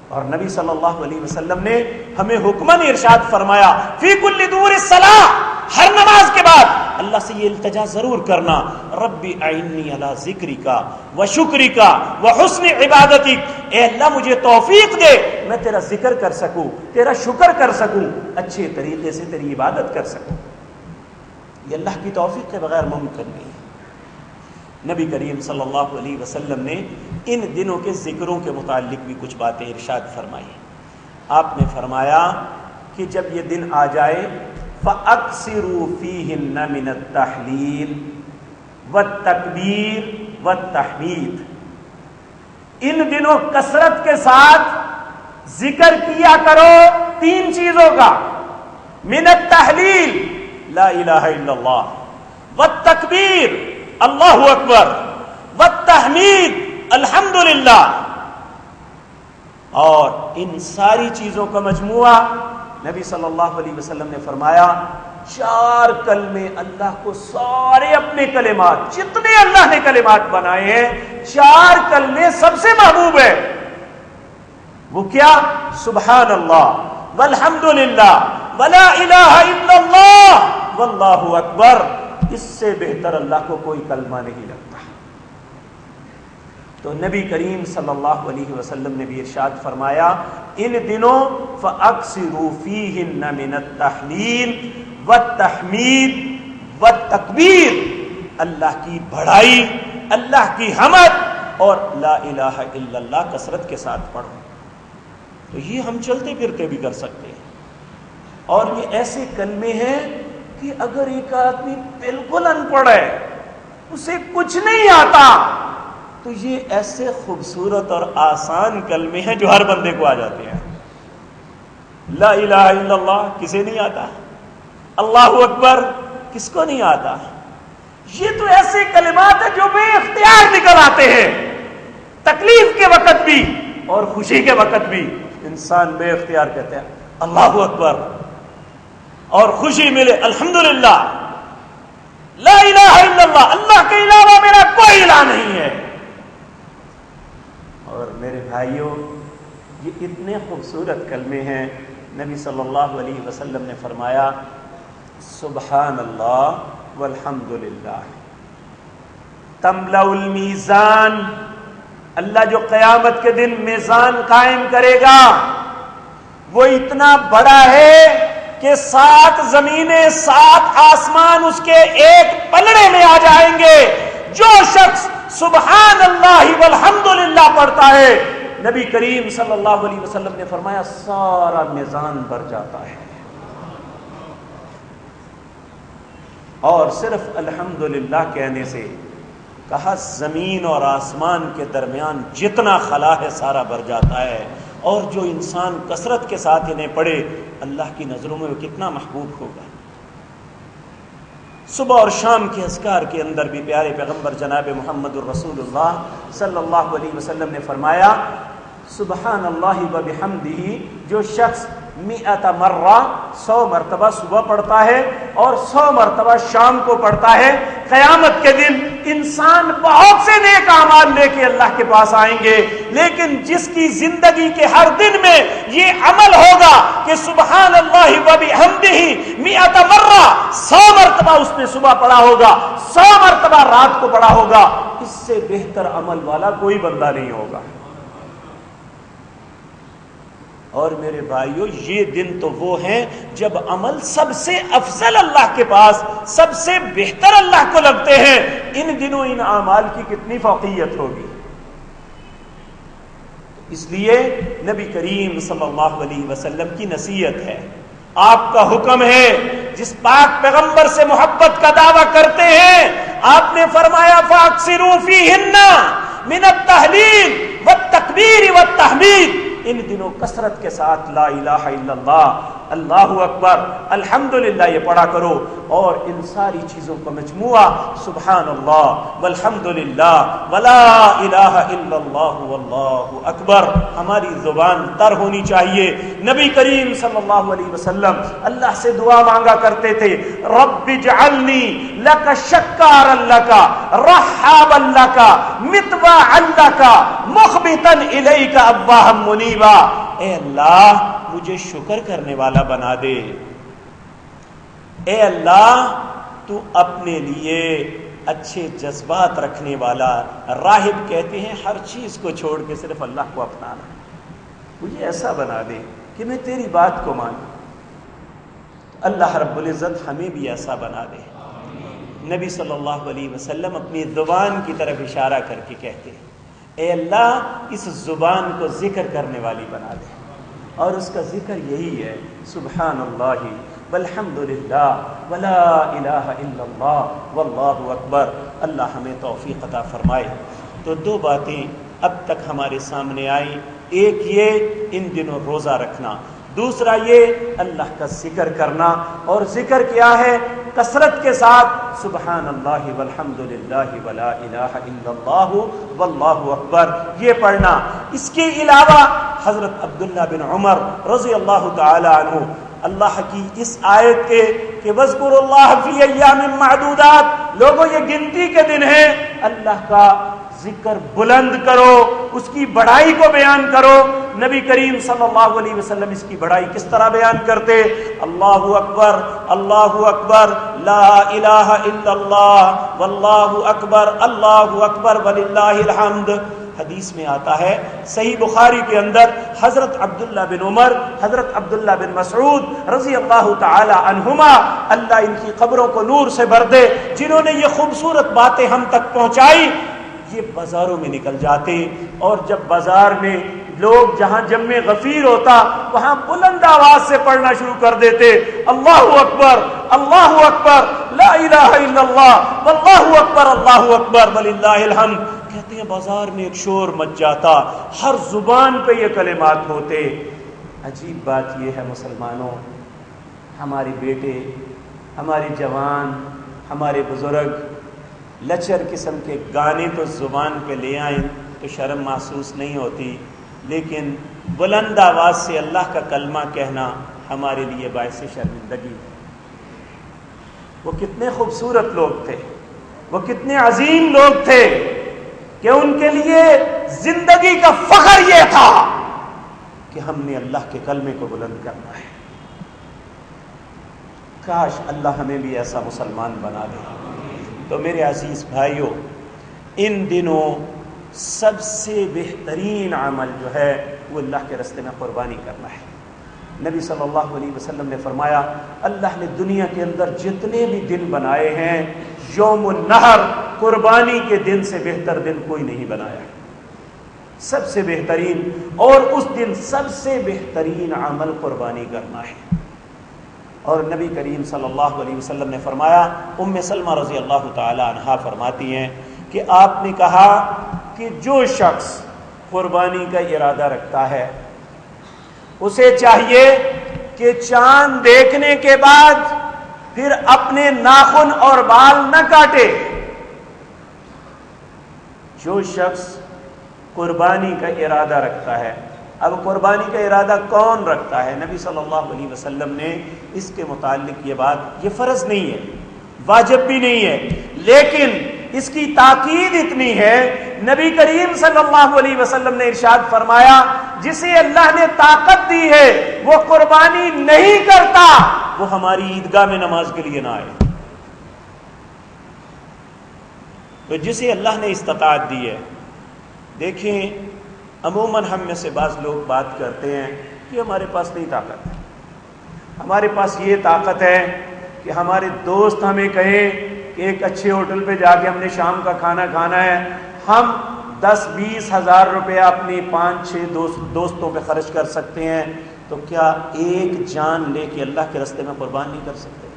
اور نبی صلی اللہ علیہ وسلم نے ہمیں حکماً ارشاد فرمایا فی کل دور الصلاۃ، ہر نماز کے بعد اللہ سے یہ التجا ضرور کرنا ربی اعنی علی ذکرک و شکرک و حسن عبادتک، اے اللہ مجھے توفیق دے میں تیرا ذکر کر سکوں، تیرا شکر کر سکوں، اچھے طریقے سے تیری عبادت کر سکوں۔ یہ اللہ کی توفیق کے بغیر ممکن نہیں ہے۔ نبی کریم صلی اللہ علیہ وسلم نے ان دنوں کے ذکروں کے متعلق بھی کچھ باتیں ارشاد فرمائی۔ آپ نے فرمایا کہ جب یہ دن آ جائے فَأَكْثِرُوا فِيهِنَّ مِنَ التَّحْلِيلِ وَالتَّكْبِيرِ وَالتَّحْمِيدِ، ان دنوں کثرت کے ساتھ ذکر کیا کرو تین چیزوں کا، من التحلیل لا الہ الا اللہ، والتکبیر اللہ اکبر، والتحمید الحمدللہ، اور ان ساری چیزوں کا مجموعہ نبی صلی اللہ علیہ وسلم نے فرمایا 4 کلمے اللہ کو سارے اپنے کلمات جتنے اللہ نے کلمات بنائے ہیں 4 کلمے سب سے محبوب ہے۔ وہ کیا؟ سبحان اللہ والحمدللہ ولا الہ الا اللہ واللہ اکبر، اس سے بہتر اللہ کو کوئی کلمہ نہیں لگتا۔ تو نبی کریم صلی اللہ علیہ وسلم نے بھی ارشاد فرمایا ان دنوں فَأَكْثِرُوا فِيهِنَّ مِنَ التَّحْلِيلِ وَالتَّحْمِيدِ وَالتَّكْبِيرِ، اللہ کی بڑائی، اللہ کی حمد اور لا الہ الا اللہ کثرت کے ساتھ پڑھو۔ تو یہ ہم چلتے پھرتے بھی کر سکتے ہیں، اور یہ ایسے کلمے ہیں کہ اگر ایک آدمی بالکل ان پڑھ ہے، اسے کچھ نہیں آتا، تو یہ ایسے خوبصورت اور آسان کلمے ہیں جو ہر بندے کو آ جاتے ہیں۔ لا الہ الا اللہ کسے نہیں آتا؟ اللہ اکبر کس کو نہیں آتا؟ یہ تو ایسے کلمات ہیں جو بے اختیار نکل آتے ہیں، تکلیف کے وقت بھی اور خوشی کے وقت بھی انسان بے اختیار کہتے ہیں اللہ اکبر، اور خوشی ملے الحمدللہ، لا الہ الا اللہ، اللہ کے علاوہ میرا کوئی الہ نہیں ہے۔ اور میرے بھائیوں، یہ اتنے خوبصورت کلمے ہیں، نبی صلی اللہ علیہ وسلم نے فرمایا سبحان اللہ والحمدللہ تملأ المیزان، اللہ جو قیامت کے دن میزان قائم کرے گا وہ اتنا بڑا ہے کہ 7 زمینیں 7 آسمان اس کے ایک پلڑے میں آ جائیں گے۔ جو شخص سبحان اللہ والحمدللہ پڑھتا ہے، نبی کریم صلی اللہ علیہ وسلم نے فرمایا سارا میزان بھر جاتا ہے، اور صرف الحمدللہ کہنے سے کہا زمین اور آسمان کے درمیان جتنا خلا ہے سارا بھر جاتا ہے۔ اور جو انسان کثرت کے ساتھ انہیں پڑھے، اللہ کی نظروں میں وہ کتنا محبوب ہوگا۔ صبح اور شام کے اذکار کے اندر بھی پیارے پیغمبر جناب محمد الرسول اللہ صلی اللہ علیہ وسلم نے فرمایا سبحان اللہ وبحمدہ، جو شخص 100 مرہ 100 مرتبہ صبح پڑھتا ہے اور 100 مرتبہ شام کو پڑھتا ہے، قیامت کے دن انسان بہت سے نیک اعمال لے کے اللہ کے پاس آئیں گے، لیکن جس کی زندگی کے ہر دن میں یہ عمل ہوگا کہ سبحان اللہ وبحمدہ 100 مرہ، 100 مرتبہ اس نے صبح پڑھا ہوگا، 100 مرتبہ رات کو پڑھا ہوگا، اس سے بہتر عمل والا کوئی بندہ نہیں ہوگا۔ اور میرے بھائیوں، یہ دن تو وہ ہیں جب عمل سب سے افضل اللہ کے پاس، سب سے بہتر اللہ کو لگتے ہیں۔ ان دنوں ان اعمال کی کتنی فوقیت ہوگی۔ اس لیے نبی کریم صلی اللہ علیہ وسلم کی نصیحت ہے، آپ کا حکم ہے، جس پاک پیغمبر سے محبت کا دعویٰ کرتے ہیں، آپ نے فرمایا فَأَكْثِرُوا فِيهِنَّ مِنَ التَّهْلِيلِ وَالتَّكْبِيرِ وَالتَّحْمِيدِ، ان دنوں کثرت کے ساتھ لا الہ الا اللہ، اللہ اکبر، الحمدللہ یہ پڑھا کرو، اور ان ساری چیزوں کا مجموعہ سبحان اللہ والحمدللہ ولا الہ الا اللہ واللہ اکبر ہماری زبان تر ہونی چاہیے۔ نبی کریم صلی اللہ علیہ وسلم اللہ سے دعا مانگا کرتے تھے، رب اجعلنی لک شکارا لک رحابا لک مطواعا لک مخبتا الیک اواہا منیبا، اے اللہ مجھے شکر کرنے والا بنا دے، اے اللہ تو اپنے لیے اچھے جذبات رکھنے والا۔ راہب کہتے ہیں ہر چیز کو چھوڑ کے صرف اللہ کو اپنانا، مجھے ایسا بنا دے کہ میں تیری بات کو مانوں۔ اللہ رب العزت ہمیں بھی ایسا بنا دے۔ نبی صلی اللہ علیہ وسلم اپنی زبان کی طرف اشارہ کر کے کہتے ہیں، اے اللہ اس زبان کو ذکر کرنے والی بنا دے، اور اس کا ذکر یہی ہے سبحان اللہ والحمدللہ ولا الہ الا اللہ واللہ اکبر۔ اللہ ہمیں توفیق عطا فرمائے۔ تو 2 باتیں اب تک ہمارے سامنے آئیں، ایک یہ ان دنوں روزہ رکھنا، دوسرا یہ اللہ کا ذکر کرنا، اور ذکر کیا ہے؟ کثرت کے ساتھ سبحان اللہ والحمدللہ ولا الہ الا اللہ واللہ اکبر یہ پڑھنا۔ اس کے علاوہ حضرت عبداللہ بن عمر رضی اللہ تعالی عنہ اللہ کی اس آیت کے کہ وَاذْكُرُوا اللَّهَ فِي أَيَّامٍ مَّعْدُودَاتٍ، لوگوں یہ گنتی کے دن ہیں، اللہ کا ذکر بلند کرو، اس کی بڑائی کو بیان کرو۔ نبی کریم صلی اللہ علیہ وسلم اس کی بڑائی کس طرح بیان کرتے؟ اللہ اکبر لا الہ الا اللہ واللہ اکبر وللہ الحمد حدیث میں آتا ہے صحیح بخاری کے اندر، حضرت عبداللہ بن عمر، حضرت عبداللہ بن مسعود رضی اللہ تعالی عنہما، اللہ ان کی قبروں کو نور سے بھر دے، جنہوں نے یہ خوبصورت باتیں ہم تک پہنچائی، یہ بازاروں میں نکل جاتے اور جب بازار میں لوگ جہاں جمع غفیر ہوتا وہاں بلند آواز سے پڑھنا شروع کر دیتے، اللہ اکبر اللہ اکبر لا الہ الا اللہ واللہ اکبر اللہ اکبر وللہ الحمد۔ کہتے ہیں بازار میں ایک شور مچ جاتا، ہر زبان پہ یہ کلمات ہوتے۔ عجیب بات یہ ہے مسلمانوں، ہمارے بیٹے، ہمارے جوان، ہمارے بزرگ لچر قسم کے گانے تو زبان پہ لے آئیں تو شرم محسوس نہیں ہوتی، لیکن بلند آواز سے اللہ کا کلمہ کہنا ہمارے لیے باعث شرمندگی۔ وہ کتنے خوبصورت لوگ تھے، وہ کتنے عظیم لوگ تھے کہ ان کے لیے زندگی کا فخر یہ تھا کہ ہم نے اللہ کے کلمے کو بلند کرنا ہے۔ کاش اللہ ہمیں بھی ایسا مسلمان بنا دے۔ تو میرے عزیز بھائیوں، ان دنوں سب سے بہترین عمل جو ہے وہ اللہ کے راستے میں قربانی کرنا ہے۔ نبی صلی اللہ علیہ وسلم نے فرمایا، اللہ نے دنیا کے اندر جتنے بھی دن بنائے ہیں، یوم النحر قربانی کے دن سے بہتر دن کوئی نہیں بنایا، سب سے بہترین، اور اس دن سب سے بہترین عمل قربانی کرنا ہے۔ اور نبی کریم صلی اللہ علیہ وسلم نے فرمایا، ام سلمہ رضی اللہ تعالی عنہا فرماتی ہیں کہ آپ نے کہا کہ جو شخص قربانی کا ارادہ رکھتا ہے اسے چاہیے کہ چاند دیکھنے کے بعد پھر اپنے ناخن اور بال نہ کاٹے۔ جو شخص قربانی کا ارادہ رکھتا ہے، اب قربانی کا ارادہ کون رکھتا ہے؟ نبی صلی اللہ علیہ وسلم نے اس کے متعلق یہ بات، یہ فرض نہیں ہے، واجب بھی نہیں ہے، لیکن اس کی تاکید اتنی ہے، نبی کریم صلی اللہ علیہ وسلم نے ارشاد فرمایا، جسے اللہ نے طاقت دی ہے وہ قربانی نہیں کرتا، وہ ہماری عیدگاہ میں نماز کے لیے نہ آئے۔ تو جسے اللہ نے استطاعت دی ہے، دیکھیں عموماً ہم میں سے بعض لوگ بات کرتے ہیں کہ ہمارے پاس نہیں طاقت ہے، ہمارے پاس یہ طاقت ہے کہ ہمارے دوست ہمیں کہیں کہ ایک اچھے ہوٹل پہ جا کے ہم نے شام کا کھانا کھانا ہے، ہم 10-20 ہزار روپیہ اپنے 5-6 دوستوں پہ خرچ کر سکتے ہیں، تو کیا ایک جان لے کے اللہ کے راستے میں قربان نہیں کر سکتے؟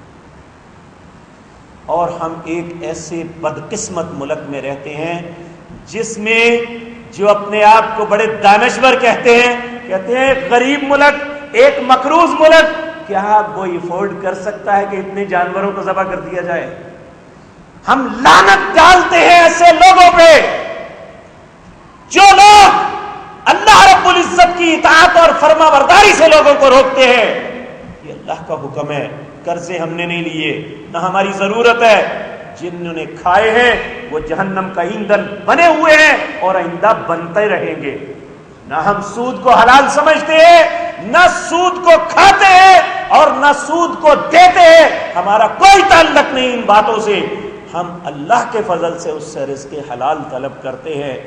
اور ہم ایک ایسے بدقسمت ملک میں رہتے ہیں جس میں جو اپنے آپ کو بڑے دانشور کہتے ہیں غریب ملک، ایک مقروض ملک، کیا وہ افورڈ کر سکتا ہے کہ اتنے جانوروں کو ذبح کر دیا جائے؟ ہم لعنت ڈالتے ہیں ایسے لوگوں پہ جو لوگ اللہ رب العزت کی اطاعت اور فرما برداری سے لوگوں کو روکتے ہیں۔ یہ اللہ کا حکم ہے، قرضے ہم نے نہیں لیے، نہ ہماری ضرورت ہے، جنہوں نے کھائے ہیں وہ جہنم کا ایندھن بنے ہوئے ہیں اور آئندہ بنتے رہیں گے۔ نہ ہم سود کو حلال سمجھتے ہیں، نہ سود کو کھاتے ہیں اور نہ سود کو دیتے ہیں، ہمارا کوئی تعلق نہیں ان باتوں سے۔ ہم اللہ کے فضل سے اس سے رزق حلال طلب کرتے ہیں،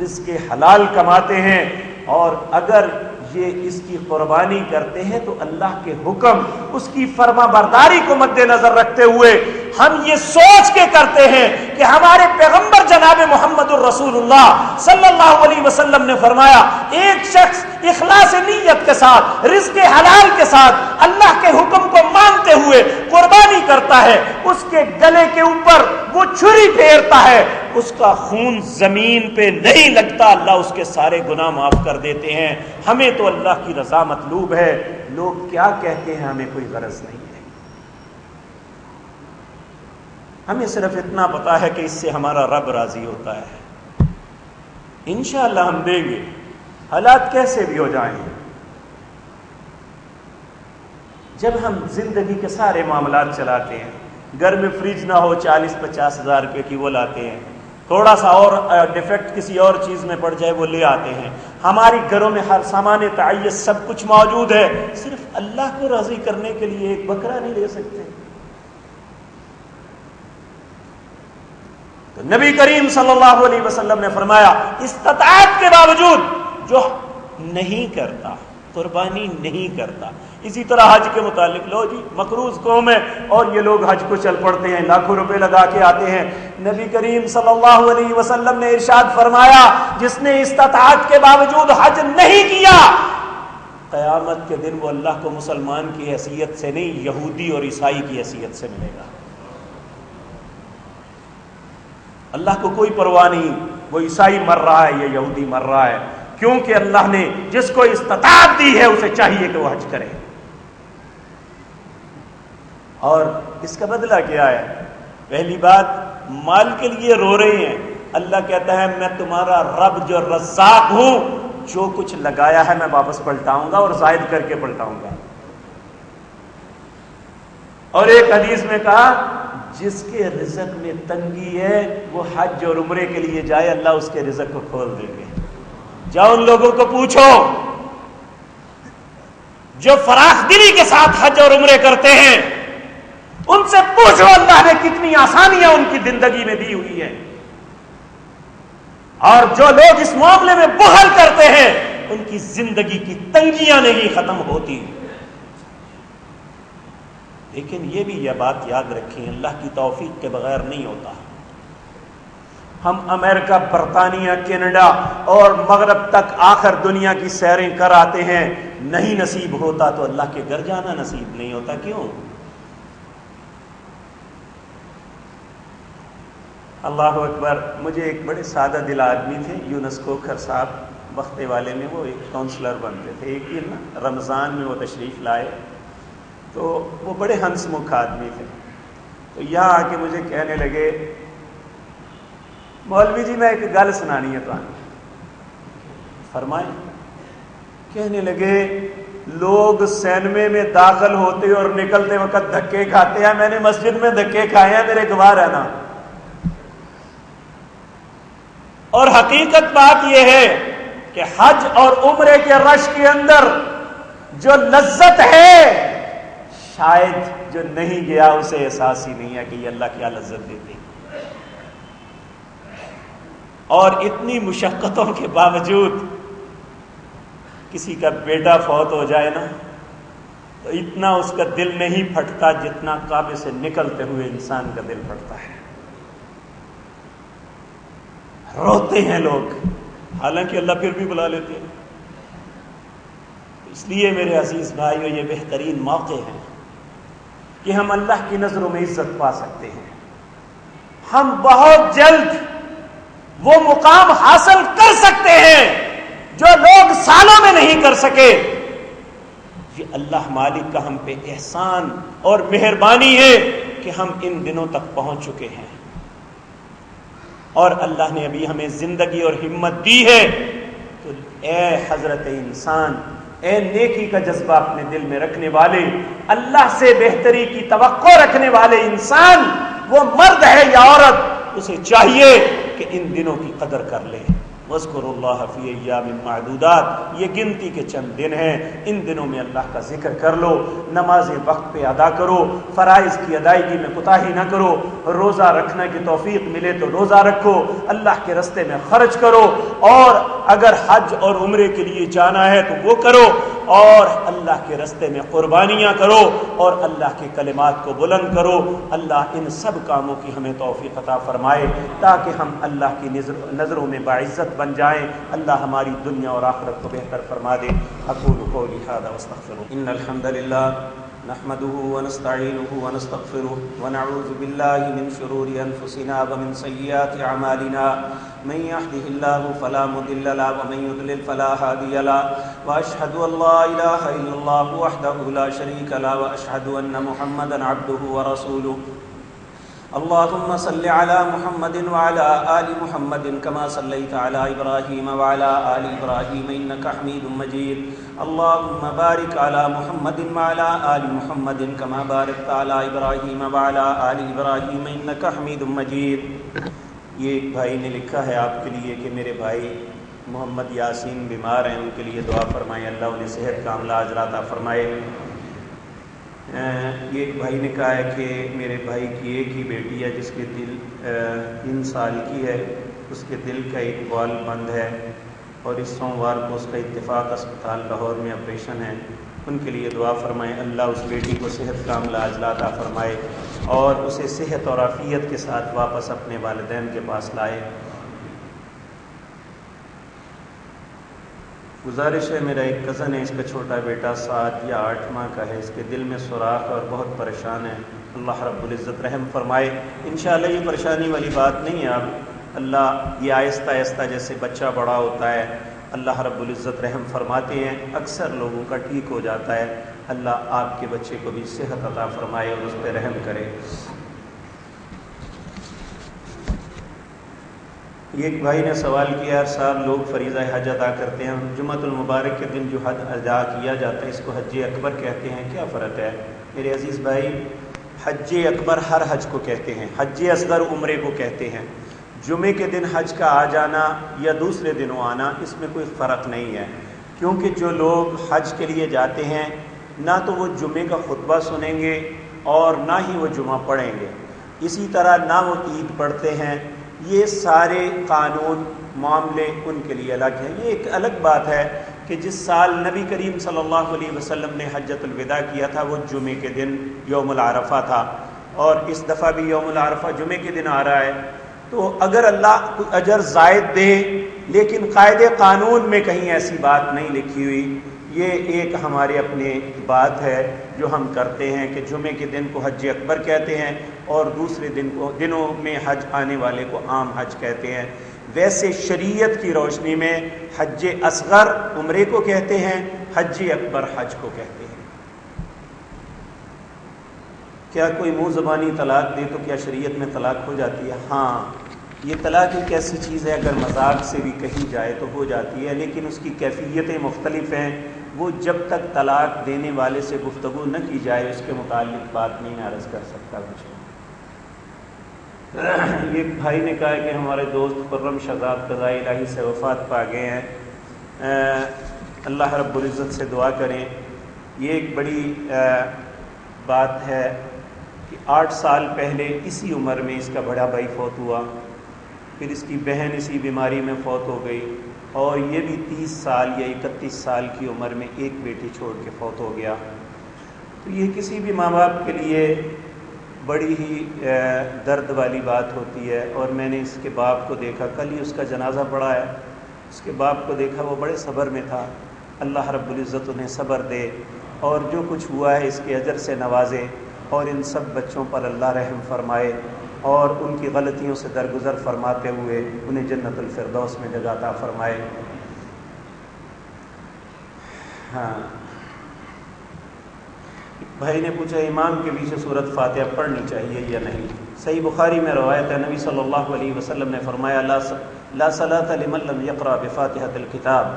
رزق حلال کماتے ہیں، اور اگر یہ اس کی قربانی کرتے ہیں تو اللہ کے حکم، اس کی فرما برداری کو مد نظر رکھتے ہوئے ہم یہ سوچ کے کرتے ہیں کہ ہمارے پیغمبر جناب محمد الرسول اللہ صلی اللہ علیہ وسلم نے فرمایا، ایک شخص اخلاص نیت کے ساتھ، رزق حلال کے ساتھ، اللہ کے حکم کو مانتے ہوئے قربانی کرتا ہے، اس کے گلے کے اوپر وہ چھری پھیرتا ہے، اس کا خون زمین پہ نہیں لگتا، اللہ اس کے سارے گناہ معاف کر دیتے ہیں۔ ہمیں تو اللہ کی رضا مطلوب ہے، لوگ کیا کہتے ہیں ہمیں کوئی غرض نہیں ہے۔ ہمیں صرف اتنا پتا ہے کہ اس سے ہمارا رب راضی ہوتا ہے، انشاءاللہ ہم دیں گے، حالات کیسے بھی ہو جائیں۔ جب ہم زندگی کے سارے معاملات چلاتے ہیں، گھر میں فریج نہ ہو 40-50 ہزار روپے کی وہ لاتے ہیں، تھوڑا سا اور ڈیفیکٹ کسی اور چیز میں پڑ جائے وہ لے آتے ہیں، ہماری گھروں میں ہر سامان تعیش سب کچھ موجود ہے، صرف اللہ کو راضی کرنے کے لیے ایک بکرا نہیں لے سکتے؟ تو نبی کریم صلی اللہ علیہ وسلم نے فرمایا استطاعت کے باوجود جو نہیں کرتا، قربانی نہیں کرتا. اسی طرح حج کے متعلق، لو جی مقروض قوم ہے اور یہ لوگ حج کو چل پڑتے ہیں، لاکھوں روپے لگا کے آتے ہیں. نبی کریم صلی اللہ علیہ وسلم نے ارشاد فرمایا جس نے استطاعت کے باوجود حج نہیں کیا، قیامت کے دن وہ اللہ کو مسلمان کی حیثیت سے نہیں، یہودی اور عیسائی کی حیثیت سے ملے گا. اللہ کو کوئی پرواہ نہیں وہ عیسائی مر رہا ہے یا یہودی مر رہا ہے، کیونکہ اللہ نے جس کو استطاعت دی ہے اسے چاہیے کہ وہ حج کرے. اور اس کا بدلہ کیا ہے؟ پہلی بات، مال کے لیے رو رہے ہیں. اللہ کہتا ہے میں تمہارا رب جو رزاق ہوں، جو کچھ لگایا ہے میں واپس پلٹاؤں گا اور زائد کر کے پلٹاؤں گا. اور ایک حدیث میں کہا جس کے رزق میں تنگی ہے وہ حج اور عمرے کے لیے جائے، اللہ اس کے رزق کو کھول دیں گے. جاؤ ان لوگوں کو پوچھو جو فراخ دلی کے ساتھ حج اور عمرے کرتے ہیں، ان سے پوچھو اللہ نے کتنی آسانیاں ان کی زندگی میں دی ہوئی ہیں. اور جو لوگ اس معاملے میں بخل کرتے ہیں ان کی زندگی کی تنگیاں نہیں ختم ہوتی. لیکن یہ بھی یہ بات یاد رکھیں، اللہ کی توفیق کے بغیر نہیں ہوتا. ہم امریکہ، برطانیہ، کینیڈا اور مغرب تک آخر دنیا کی سیریں کر آتے ہیں، نہیں نصیب ہوتا تو اللہ کے گھر جانا نصیب نہیں ہوتا. کیوں؟ اللہ اکبر. مجھے ایک بڑے سادہ دل آدمی تھے، یونس کوکھر صاحب، بختے والے میں وہ ایک کونسلر بنتے تھے. ایک دن رمضان میں وہ تشریف لائے تو وہ بڑے ہنس مکھ آدمی تھے. تو یہاں آ کے مجھے کہنے لگے مولوی جی میں ایک گل سنانی ہے تو فرمائیں. کہنے لگے لوگ سینمے میں داخل ہوتے اور نکلتے وقت دھکے کھاتے ہیں، میں نے مسجد میں دھکے کھائے ہیں، میرے گواہ رہنا. اور حقیقت بات یہ ہے کہ حج اور عمرے کے رش کے اندر جو لذت ہے شاید جو نہیں گیا اسے احساس ہی نہیں ہے کہ یہ اللہ کیا لذت دیتے. اور اتنی مشقتوں کے باوجود کسی کا بیٹا فوت ہو جائے نا تو اتنا اس کا دل نہیں پھٹتا جتنا کعبے سے نکلتے ہوئے انسان کا دل پھٹتا ہے. روتے ہیں لوگ، حالانکہ اللہ پھر بھی بلا لیتے ہیں. اس لیے میرے عزیز بھائیو یہ بہترین موقع ہے کہ ہم اللہ کی نظروں میں عزت پا سکتے ہیں. ہم بہت جلد وہ مقام حاصل کر سکتے ہیں جو لوگ سالوں میں نہیں کر سکے. یہ اللہ مالک کا ہم پہ احسان اور مہربانی ہے کہ ہم ان دنوں تک پہنچ چکے ہیں. اور اللہ نے ابھی ہمیں زندگی اور ہمت دی ہے. تو اے حضرت انسان، اے نیکی کا جذبہ اپنے دل میں رکھنے والے، اللہ سے بہتری کی توقع رکھنے والے انسان، وہ مرد ہے یا عورت، اسے چاہیے کہ ان دنوں کی قدر کر لے. وَاذْكُرُوا اللَّهَ فِي أَيَّامٍ مَّعْدُودَاتٍ، یہ گنتی کے چند دن ہیں، ان دنوں میں اللہ کا ذکر کر لو، نمازیں وقت پہ ادا کرو، فرائض کی ادائیگی میں کوتاہی نہ کرو، روزہ رکھنے کی توفیق ملے تو روزہ رکھو، اللہ کے راستے میں خرچ کرو، اور اگر حج اور عمرے کے لیے جانا ہے تو وہ کرو، اور اللہ کے راستے میں قربانیاں کرو، اور اللہ کے کلمات کو بلند کرو. اللہ ان سب کاموں کی ہمیں توفیق عطا فرمائے تاکہ ہم اللہ کی نظروں میں باعزت بن جائیں. اللہ ہماری دنیا اور آخرت کو بہتر فرما دے. اقول قولی ھذا واستغفر. ان الحمد للہ نحمده ونستعینه ونستغفره ونعوذ باللہ من شرور انفسنا ومن سیئات اعمالنا. من يهده الله فلا مضل له ومن يضلل فلا هادي له واشهد ان لا اله الا الله وحده لا شريك له واشهد ان محمدا عبده ورسوله. اللهم صل على محمد وعلى آل محمد كما صليت على إبراهيم وعلى آل إبراهيم إنك حميد مجيد. اللهم بارك على محمد وعلى آل محمد كما باركت على إبراهيم وعلى آل إبراهيم إنك حميد مجيد. یہ ایک بھائی نے لکھا ہے آپ کے لیے کہ میرے بھائی محمد یاسین بیمار ہیں، ان کے لیے دعا فرمائیں، اللہ انہیں صحت کا عاملہ اجر عطا فرمائے. یہ ایک بھائی نے کہا ہے کہ میرے بھائی کی ایک ہی بیٹی ہے جس کے دل 3 سال کی ہے، اس کے دل کا ایک وال بند ہے اور اس سوموار کو اس کا اتفاق اسپتال لاہور میں آپریشن ہے، ان کے لیے دعا فرمائیں، اللہ اس بیٹی کو صحت کاملہ عاجلہ عطا فرمائے اور اسے صحت اور عافیت کے ساتھ واپس اپنے والدین کے پاس لائے۔ گزارش ہے، میرا ایک کزن ہے، اس کا چھوٹا بیٹا 7 یا 8 ماہ کا ہے، اس کے دل میں سوراخ اور بہت پریشان ہے، اللہ رب العزت رحم فرمائے۔ انشاءاللہ یہ پریشانی والی بات نہیں ہے، اب اللہ یہ آہستہ آہستہ جیسے بچہ بڑا ہوتا ہے اللہ رب العزت رحم فرماتے ہیں، اکثر لوگوں کا ٹھیک ہو جاتا ہے، اللہ آپ کے بچے کو بھی صحت عطا فرمائے اور اس پہ رحم کرے۔ یہ ایک بھائی نے سوال کیا، ہر سال لوگ فریضہ حج ادا کرتے ہیں، جمعۃ المبارک کے دن جو حج ادا کیا جاتا ہے اس کو حج اکبر کہتے ہیں، کیا فرق ہے؟ میرے عزیز بھائی، حج اکبر ہر حج کو کہتے ہیں، حج اصغر عمرے کو کہتے ہیں۔ جمعے کے دن حج کا آ جانا یا دوسرے دنوں آنا اس میں کوئی فرق نہیں ہے، کیونکہ جو لوگ حج کے لیے جاتے ہیں نہ تو وہ جمعے کا خطبہ سنیں گے اور نہ ہی وہ جمعہ پڑھیں گے، اسی طرح نہ وہ عید پڑھتے ہیں، یہ سارے قانون معاملے ان کے لیے الگ ہیں۔ یہ ایک الگ بات ہے کہ جس سال نبی کریم صلی اللہ علیہ وسلم نے حجۃ الوداع کیا تھا وہ جمعے کے دن یوم العرفہ تھا، اور اس دفعہ بھی یوم العرفہ جمعے کے دن آ رہا ہے، تو اگر اللہ کوئی اجر زائد دے، لیکن قاعدے قانون میں کہیں ایسی بات نہیں لکھی ہوئی، یہ ایک ہمارے اپنے بات ہے جو ہم کرتے ہیں کہ جمعے کے دن کو حج اکبر کہتے ہیں اور دوسرے دنوں میں حج آنے والے کو عام حج کہتے ہیں۔ ویسے شریعت کی روشنی میں حج اصغر عمرے کو کہتے ہیں، حج اکبر حج کو کہتے ہیں۔ کیا کوئی منہ زبانی طلاق دے تو کیا شریعت میں طلاق ہو جاتی ہے؟ ہاں، یہ طلاق ایک ایسی چیز ہے اگر مذاق سے بھی کہی جائے تو ہو جاتی ہے، لیکن اس کی کیفیتیں مختلف ہیں، وہ جب تک طلاق دینے والے سے گفتگو نہ کی جائے اس کے متعلق بات نہیں عرض کر سکتا کچھ۔ یہ بھائی نے کہا ہے کہ ہمارے دوست خرم شہزاد قضائے الہی سے وفات پا گئے ہیں، اللہ رب العزت سے دعا کریں۔ یہ ایک بڑی بات ہے کہ 8 سال پہلے اسی عمر میں اس کا بڑا بھائی فوت ہوا، پھر اس کی بہن اسی بیماری میں فوت ہو گئی، اور یہ بھی 30 سال یا 31 سال کی عمر میں ایک بیٹی چھوڑ کے فوت ہو گیا۔ تو یہ کسی بھی ماں باپ کے لیے بڑی ہی درد والی بات ہوتی ہے، اور میں نے اس کے باپ کو دیکھا، کل ہی اس کا جنازہ پڑا ہے، اس کے باپ کو دیکھا، وہ بڑے صبر میں تھا، اللہ رب العزت انہیں صبر دے اور جو کچھ ہوا ہے اس کے اجر سے نوازے، اور ان سب بچوں پر اللہ رحم فرمائے اور ان کی غلطیوں سے درگزر فرماتے ہوئے انہیں جنت الفردوس میں جگہ عطا فرمائے۔ ہاں، بھائی نے پوچھا امام کے پیچھے سورۃ فاتحہ پڑھنی چاہیے یا نہیں؟ صحیح بخاری میں روایت ہے، نبی صلی اللہ علیہ وسلم نے فرمایا لا صلاۃ لمن لم یقرأ بفاتحۃ الکتاب،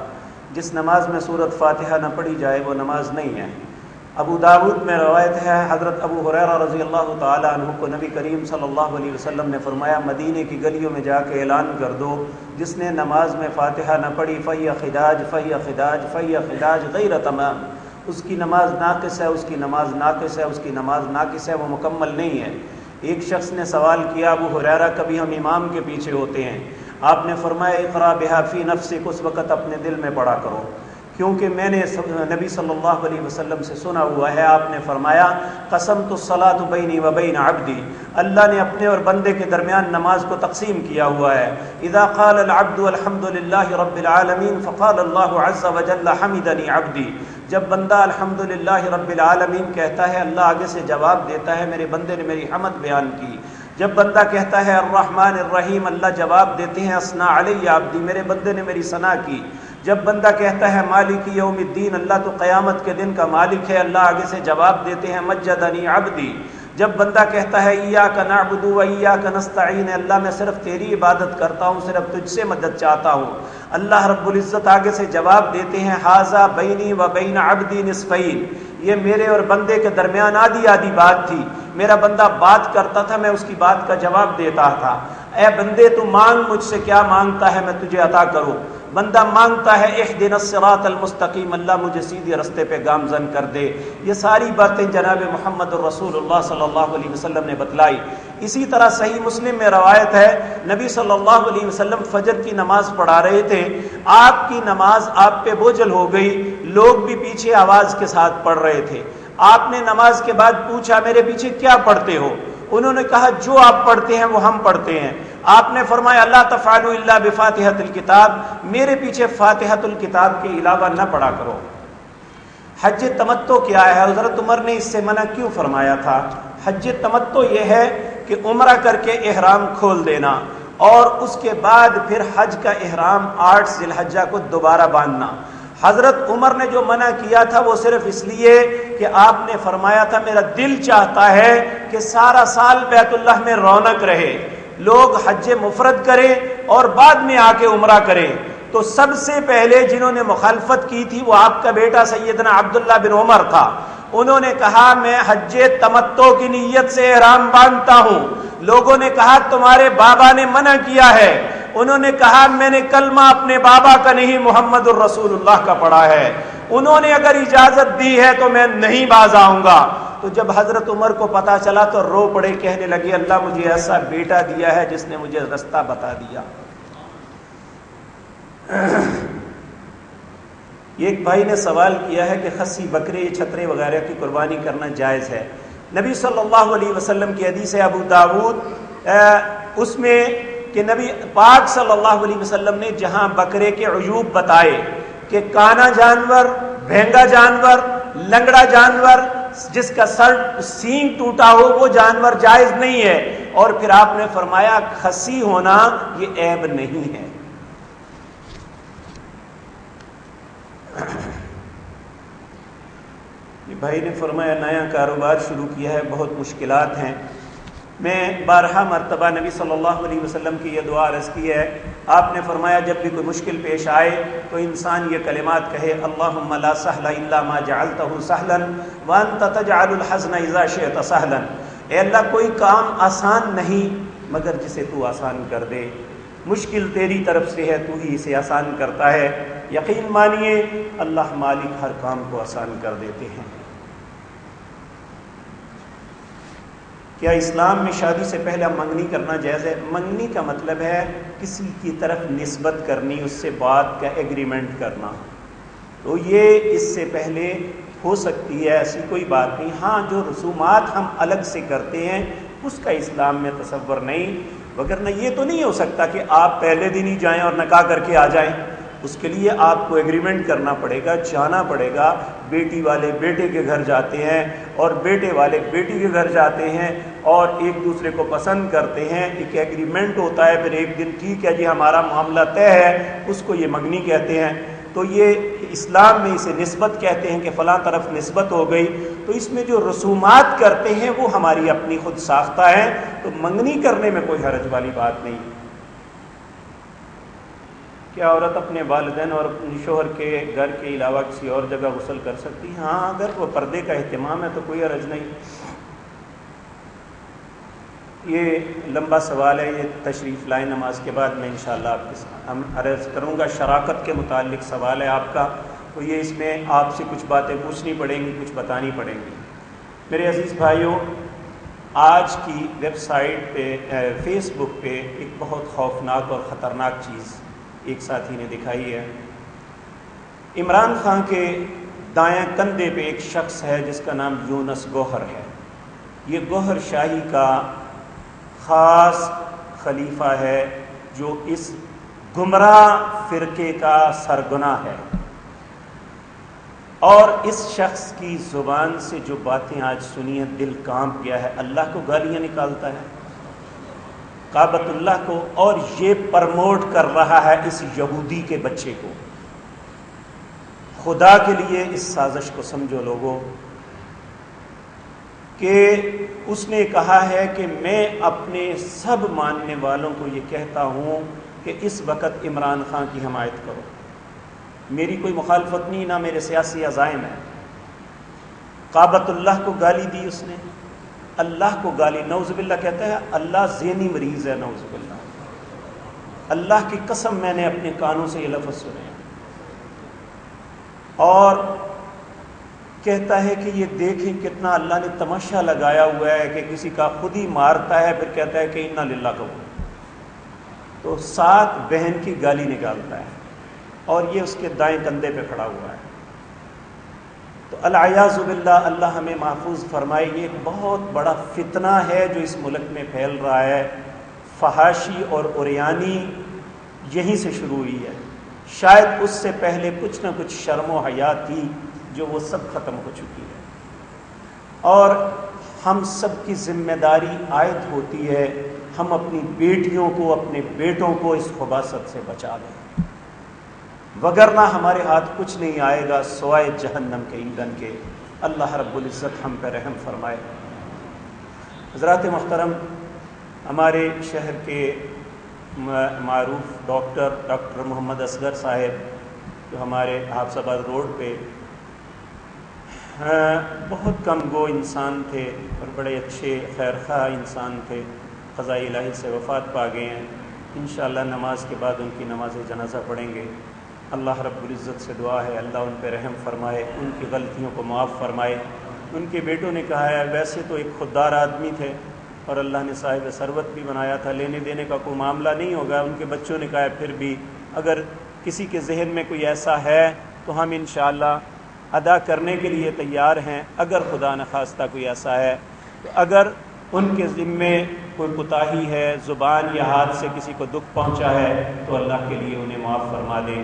جس نماز میں سورۃ فاتحہ نہ پڑھی جائے وہ نماز نہیں ہے۔ ابو داود میں روایت ہے، حضرت ابو ہریرہ رضی اللہ تعالی عنہ کو نبی کریم صلی اللہ علیہ وسلم نے فرمایا مدینے کی گلیوں میں جا کے اعلان کر دو، جس نے نماز میں فاتحہ نہ پڑھی فہی خداج فہی خداج فہی خداج غیر تمام، اس کی نماز ناقص ہے، اس کی نماز ناقص ہے، اس کی نماز ناقص ہے، وہ مکمل نہیں ہے۔ ایک شخص نے سوال کیا، ابو ہریرہ کبھی ہم امام کے پیچھے ہوتے ہیں، آپ نے فرمایا اقرا بہا فی نفسک، اس وقت اپنے دل میں پڑھا کرو، کیونکہ میں نے نبی صلی اللہ علیہ وسلم سے سنا ہوا ہے، آپ نے فرمایا قسمت الصلاۃ بینی و بین عبدی، اللہ نے اپنے اور بندے کے درمیان نماز کو تقسیم کیا ہوا ہے۔ اذا قال العبد الحمد للہ رب العالمین فقال اللہ عز وجل حمدنی عبدی، جب بندہ الحمدللہ رب العالمین کہتا ہے اللہ آگے سے جواب دیتا ہے میرے بندے نے میری حمد بیان کی۔ جب بندہ کہتا ہے الرحمن الرحیم، اللہ جواب دیتے ہیں اثنا علی عبدی، میرے بندے نے میری ثنا کی۔ جب بندہ کہتا ہے مالک یوم الدین، اللہ تو قیامت کے دن کا مالک ہے، اللہ آگے سے جواب دیتے ہیں مجدنی عبدی۔ جب بندہ کہتا ہے ایاک نعبد و ایاک نستعین، اللہ میں صرف تیری عبادت کرتا ہوں، صرف تجھ سے مدد چاہتا ہوں، اللہ رب العزت آگے سے جواب دیتے ہیں ھذا بینی و بین عبدی نصفین، یہ میرے اور بندے کے درمیان آدھی آدھی بات تھی، میرا بندہ بات کرتا تھا، میں اس کی بات کا جواب دیتا تھا۔ اے بندے تو مانگ مجھ سے، کیا مانگتا ہے میں تجھے عطا کروں۔ بندہ مانگتا ہے اہدنا الصراط المستقیم، اللہ مجھے سیدھے رستے پہ گامزن کر دے۔ یہ ساری باتیں جناب محمد الرسول اللہ صلی اللہ علیہ وسلم نے بتلائی۔ اسی طرح صحیح مسلم میں روایت ہے، نبی صلی اللہ علیہ وسلم فجر کی نماز پڑھا رہے تھے، آپ کی نماز آپ پہ بوجھل ہو گئی، لوگ بھی پیچھے آواز کے ساتھ پڑھ رہے تھے۔ آپ نے نماز کے بعد پوچھا میرے پیچھے کیا پڑھتے ہو؟ انہوں نے کہا جو آپ پڑھتے ہیں وہ ہم پڑھتے ہیں۔ آپ نے فرمایا اللہ تفعلوا الا بفاتحۃ الکتاب، میرے پیچھے فاتحۃ الکتاب کے علاوہ نہ پڑھا کرو۔ حج تمتع کیا ہے؟ حضرت عمر نے اس سے منع کیوں فرمایا تھا؟ حج تمتع یہ ہے کہ عمرہ کر کے احرام کھول دینا اور اس کے بعد پھر حج کا احرام 8 ذی الحجہ کو دوبارہ باندھنا۔ حضرت عمر نے جو منع کیا تھا وہ صرف اس لیے کہ آپ نے فرمایا تھا میرا دل چاہتا ہے کہ سارا سال بیت اللہ میں رونق رہے، لوگ حج مفرد کریں اور بعد میں آ کے عمرہ کریں۔ تو سب سے پہلے جنہوں نے مخالفت کی تھی وہ آپ کا بیٹا سیدنا عبداللہ بن عمر تھا۔ انہوں نے کہا میں حج تمتع کی نیت سے احرام باندھتا ہوں۔ لوگوں نے کہا تمہارے بابا نے منع کیا ہے۔ انہوں نے کہا میں نے کلمہ اپنے بابا کا نہیں محمد الرسول اللہ کا پڑھا ہے، انہوں نے اگر اجازت دی ہے تو میں نہیں باز آؤں گا۔ تو جب حضرت عمر کو پتا چلا تو رو پڑے، کہنے لگے اللہ مجھے ایسا بیٹا دیا ہے جس نے مجھے رستہ بتا دیا۔ ایک بھائی نے سوال کیا ہے کہ خسی، بکرے، چھترے وغیرہ کی قربانی کرنا جائز ہے؟ نبی صلی اللہ علیہ وسلم کی حدیث ہے ابو داود اس میں کہ نبی پاک صلی اللہ علیہ وسلم نے جہاں بکرے کے عیوب بتائے کہ کانا جانور، بھینگا جانور، لنگڑا جانور جس کا سر سینگ ٹوٹا ہو وہ جانور جائز نہیں ہے، اور پھر آپ نے فرمایا خسی ہونا یہ عیب نہیں ہے۔ بھائی نے فرمایا نیا کاروبار شروع کیا ہے، بہت مشکلات ہیں۔ میں بارہا مرتبہ نبی صلی اللہ علیہ وسلم کی یہ دعا عرض کی ہے، آپ نے فرمایا جب بھی کوئی مشکل پیش آئے تو انسان یہ کلمات کہے اللہم لا سہل الا ما جعلتہ سہلا وانت تجعل الحزن اذا شئت سہلا، اے اللہ کوئی کام آسان نہیں مگر جسے تو آسان کر دے، مشکل تیری طرف سے ہے، تو ہی اسے آسان کرتا ہے۔ یقین مانیے اللہ مالک ہر کام کو آسان کر دیتے ہیں۔ کیا اسلام میں شادی سے پہلے منگنی کرنا جائز ہے؟ منگنی کا مطلب ہے کسی کی طرف نسبت کرنی، اس سے بات کا ایگریمنٹ کرنا، تو یہ اس سے پہلے ہو سکتی ہے، ایسی کوئی بات نہیں۔ ہاں جو رسومات ہم الگ سے کرتے ہیں اس کا اسلام میں تصور نہیں، وگرنہ یہ تو نہیں ہو سکتا کہ آپ پہلے دن ہی جائیں اور نکاح کر کے آ جائیں، اس کے لیے آپ کو ایگریمنٹ کرنا پڑے گا، جانا پڑے گا۔ بیٹی والے بیٹے کے گھر جاتے ہیں اور بیٹے والے بیٹی کے گھر جاتے ہیں اور ایک دوسرے کو پسند کرتے ہیں، ایک ایگریمنٹ ہوتا ہے، پھر ایک دن ٹھیک ہے جی ہمارا معاملہ طے ہے، اس کو یہ منگنی کہتے ہیں۔ تو یہ اسلام میں اسے نسبت کہتے ہیں کہ فلاں طرف نسبت ہو گئی، تو اس میں جو رسومات کرتے ہیں وہ ہماری اپنی خود ساختہ ہیں، تو منگنی کرنے میں کوئی حرج والی بات نہیں۔ کیا عورت اپنے والدین اور اپنے شوہر کے گھر کے علاوہ کسی اور جگہ غسل کر سکتی ہے؟ ہاں اگر وہ پردے کا اہتمام ہے تو کوئی حرج نہیں۔ یہ لمبا سوال ہے، یہ تشریف لائیں نماز کے بعد میں انشاءاللہ آپ کے ساتھ عرض کروں گا۔ شراکت کے متعلق سوال ہے آپ کا، تو یہ اس میں آپ سے کچھ باتیں پوچھنی پڑیں گی، کچھ بتانی پڑیں گی۔ میرے عزیز بھائیوں، آج کی ویب سائٹ پہ فیس بک پہ ایک بہت خوفناک اور خطرناک چیز ایک ساتھی نے دکھائی ہے۔ عمران خان کے دائیں کندھے پہ ایک شخص ہے جس کا نام یونس گوہر ہے۔ یہ گوہر شاہی کا خاص خلیفہ ہے جو اس گمراہ فرقے کا سرگناہ ہے، اور اس شخص کی زبان سے جو باتیں آج سنی ہیں دل کانپ گیا ہے۔ اللہ کو گالیاں نکالتا ہے، کعبۃ اللہ کو، اور یہ پرموٹ کر رہا ہے اس یہودی کے بچے کو۔ خدا کے لیے اس سازش کو سمجھو لوگوں، کہ اس نے کہا ہے کہ میں اپنے سب ماننے والوں کو یہ کہتا ہوں کہ اس وقت عمران خان کی حمایت کرو، میری کوئی مخالفت نہیں، نہ میرے سیاسی عزائم ہے۔ کعبۃ اللہ کو گالی دی اس نے، اللہ کو گالی، نعوذ باللہ کہتا ہے اللہ ذہنی مریض ہے، نعوذ باللہ اللہ کی قسم میں نے اپنے کانوں سے یہ لفظ سنے اور کہتا ہے کہ یہ دیکھیں کتنا اللہ نے تماشا لگایا ہوا ہے کہ کسی کا خود ہی مارتا ہے پھر کہتا ہے کہ انا للہ کا تو 7 بہن کی گالی نکالتا ہے اور یہ اس کے دائیں کندھے پہ کھڑا ہوا ہے. تو العیاذ باللہ اللہ ہمیں محفوظ فرمائے. یہ ایک بہت بڑا فتنہ ہے جو اس ملک میں پھیل رہا ہے. فحاشی اور عریانی یہیں سے شروع ہوئی ہے. شاید اس سے پہلے کچھ نہ کچھ شرم و حیا تھی جو وہ سب ختم ہو چکی ہے اور ہم سب کی ذمہ داری عائد ہوتی ہے ہم اپنی بیٹیوں کو اپنے بیٹوں کو اس خباثت سے بچا لیں وگرنہ ہمارے ہاتھ کچھ نہیں آئے گا سوائے جہنم کے ایندھن کے. اللہ رب العزت ہم پہ رحم فرمائے. حضرات محترم، ہمارے شہر کے معروف ڈاکٹر محمد اصغر صاحب جو ہمارے حافظ آباد روڈ پہ بہت کم گو انسان تھے اور بڑے اچھے خیرخواہ انسان تھے، قضاء الہی سے وفات پا گئے ہیں. انشاءاللہ نماز کے بعد ان کی نماز جنازہ پڑھیں گے. اللہ رب العزت سے دعا ہے اللہ ان پہ رحم فرمائے، ان کی غلطیوں کو معاف فرمائے. ان کے بیٹوں نے کہا ہے ویسے تو ایک خوددار آدمی تھے اور اللہ نے صاحب ثروت بھی بنایا تھا، لینے دینے کا کوئی معاملہ نہیں ہوگا. ان کے بچوں نے کہا ہے پھر بھی اگر کسی کے ذہن میں کوئی ایسا ہے تو ہم انشاءاللہ ادا کرنے کے لیے تیار ہیں. اگر خدا نخواستہ کوئی ایسا ہے تو اگر ان کے ذمے کوئی کوتاہی ہے، زبان یا ہاتھ سے کسی کو دکھ پہنچا ہے تو اللہ کے لیے انہیں معاف فرما دے.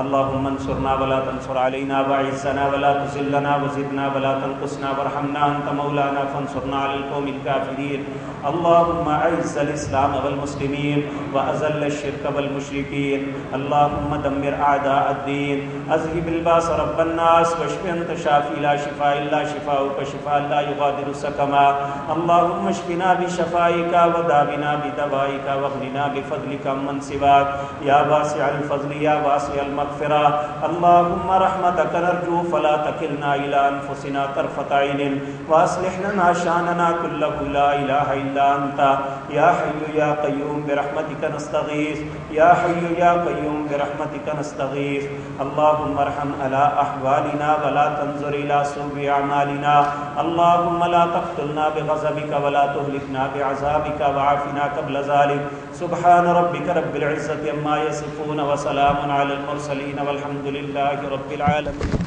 اللهم انصرنا ولا تنصر علينا واعزنا ولا تذلنا وزدنا ولا تنقصنا وارحمنا انت مولانا فانصرنا على القوم الكافرين. اللهم اعز الاسلام والمسلمين واذل الشرك والمشركين. اللهم دمر اعداء الدين. اذهب الباس رب الناس واشف انت شافي لا شفاء الا شفاؤك شفاء لا يغادر سقما. اللهم اشفنا بشفائك وداونا بدوائك واغننا بفضلك عمن سواك يا واسع الفضل يا واسع المغفرة. اللهم رحمتك نرجو فلا تكلنا إلى أنفسنا طرفة عين وأصلح لنا شأننا كله لا إله إلا أنت يا حي يا قيوم برحمتك نستغيث يا حي يا قيوم برحمتك نستغيث. اللهم ارحم على أحوالنا ولا تنظر إلى سوء أعمالنا. اللهم لا تقتلنا بغضبك ولا تهلكنا بعذابك وعافنا قبل ذلك. سبحان ربك رب العزة عما يصفون وسلام على المرسلين والحمد لله رب العالمين.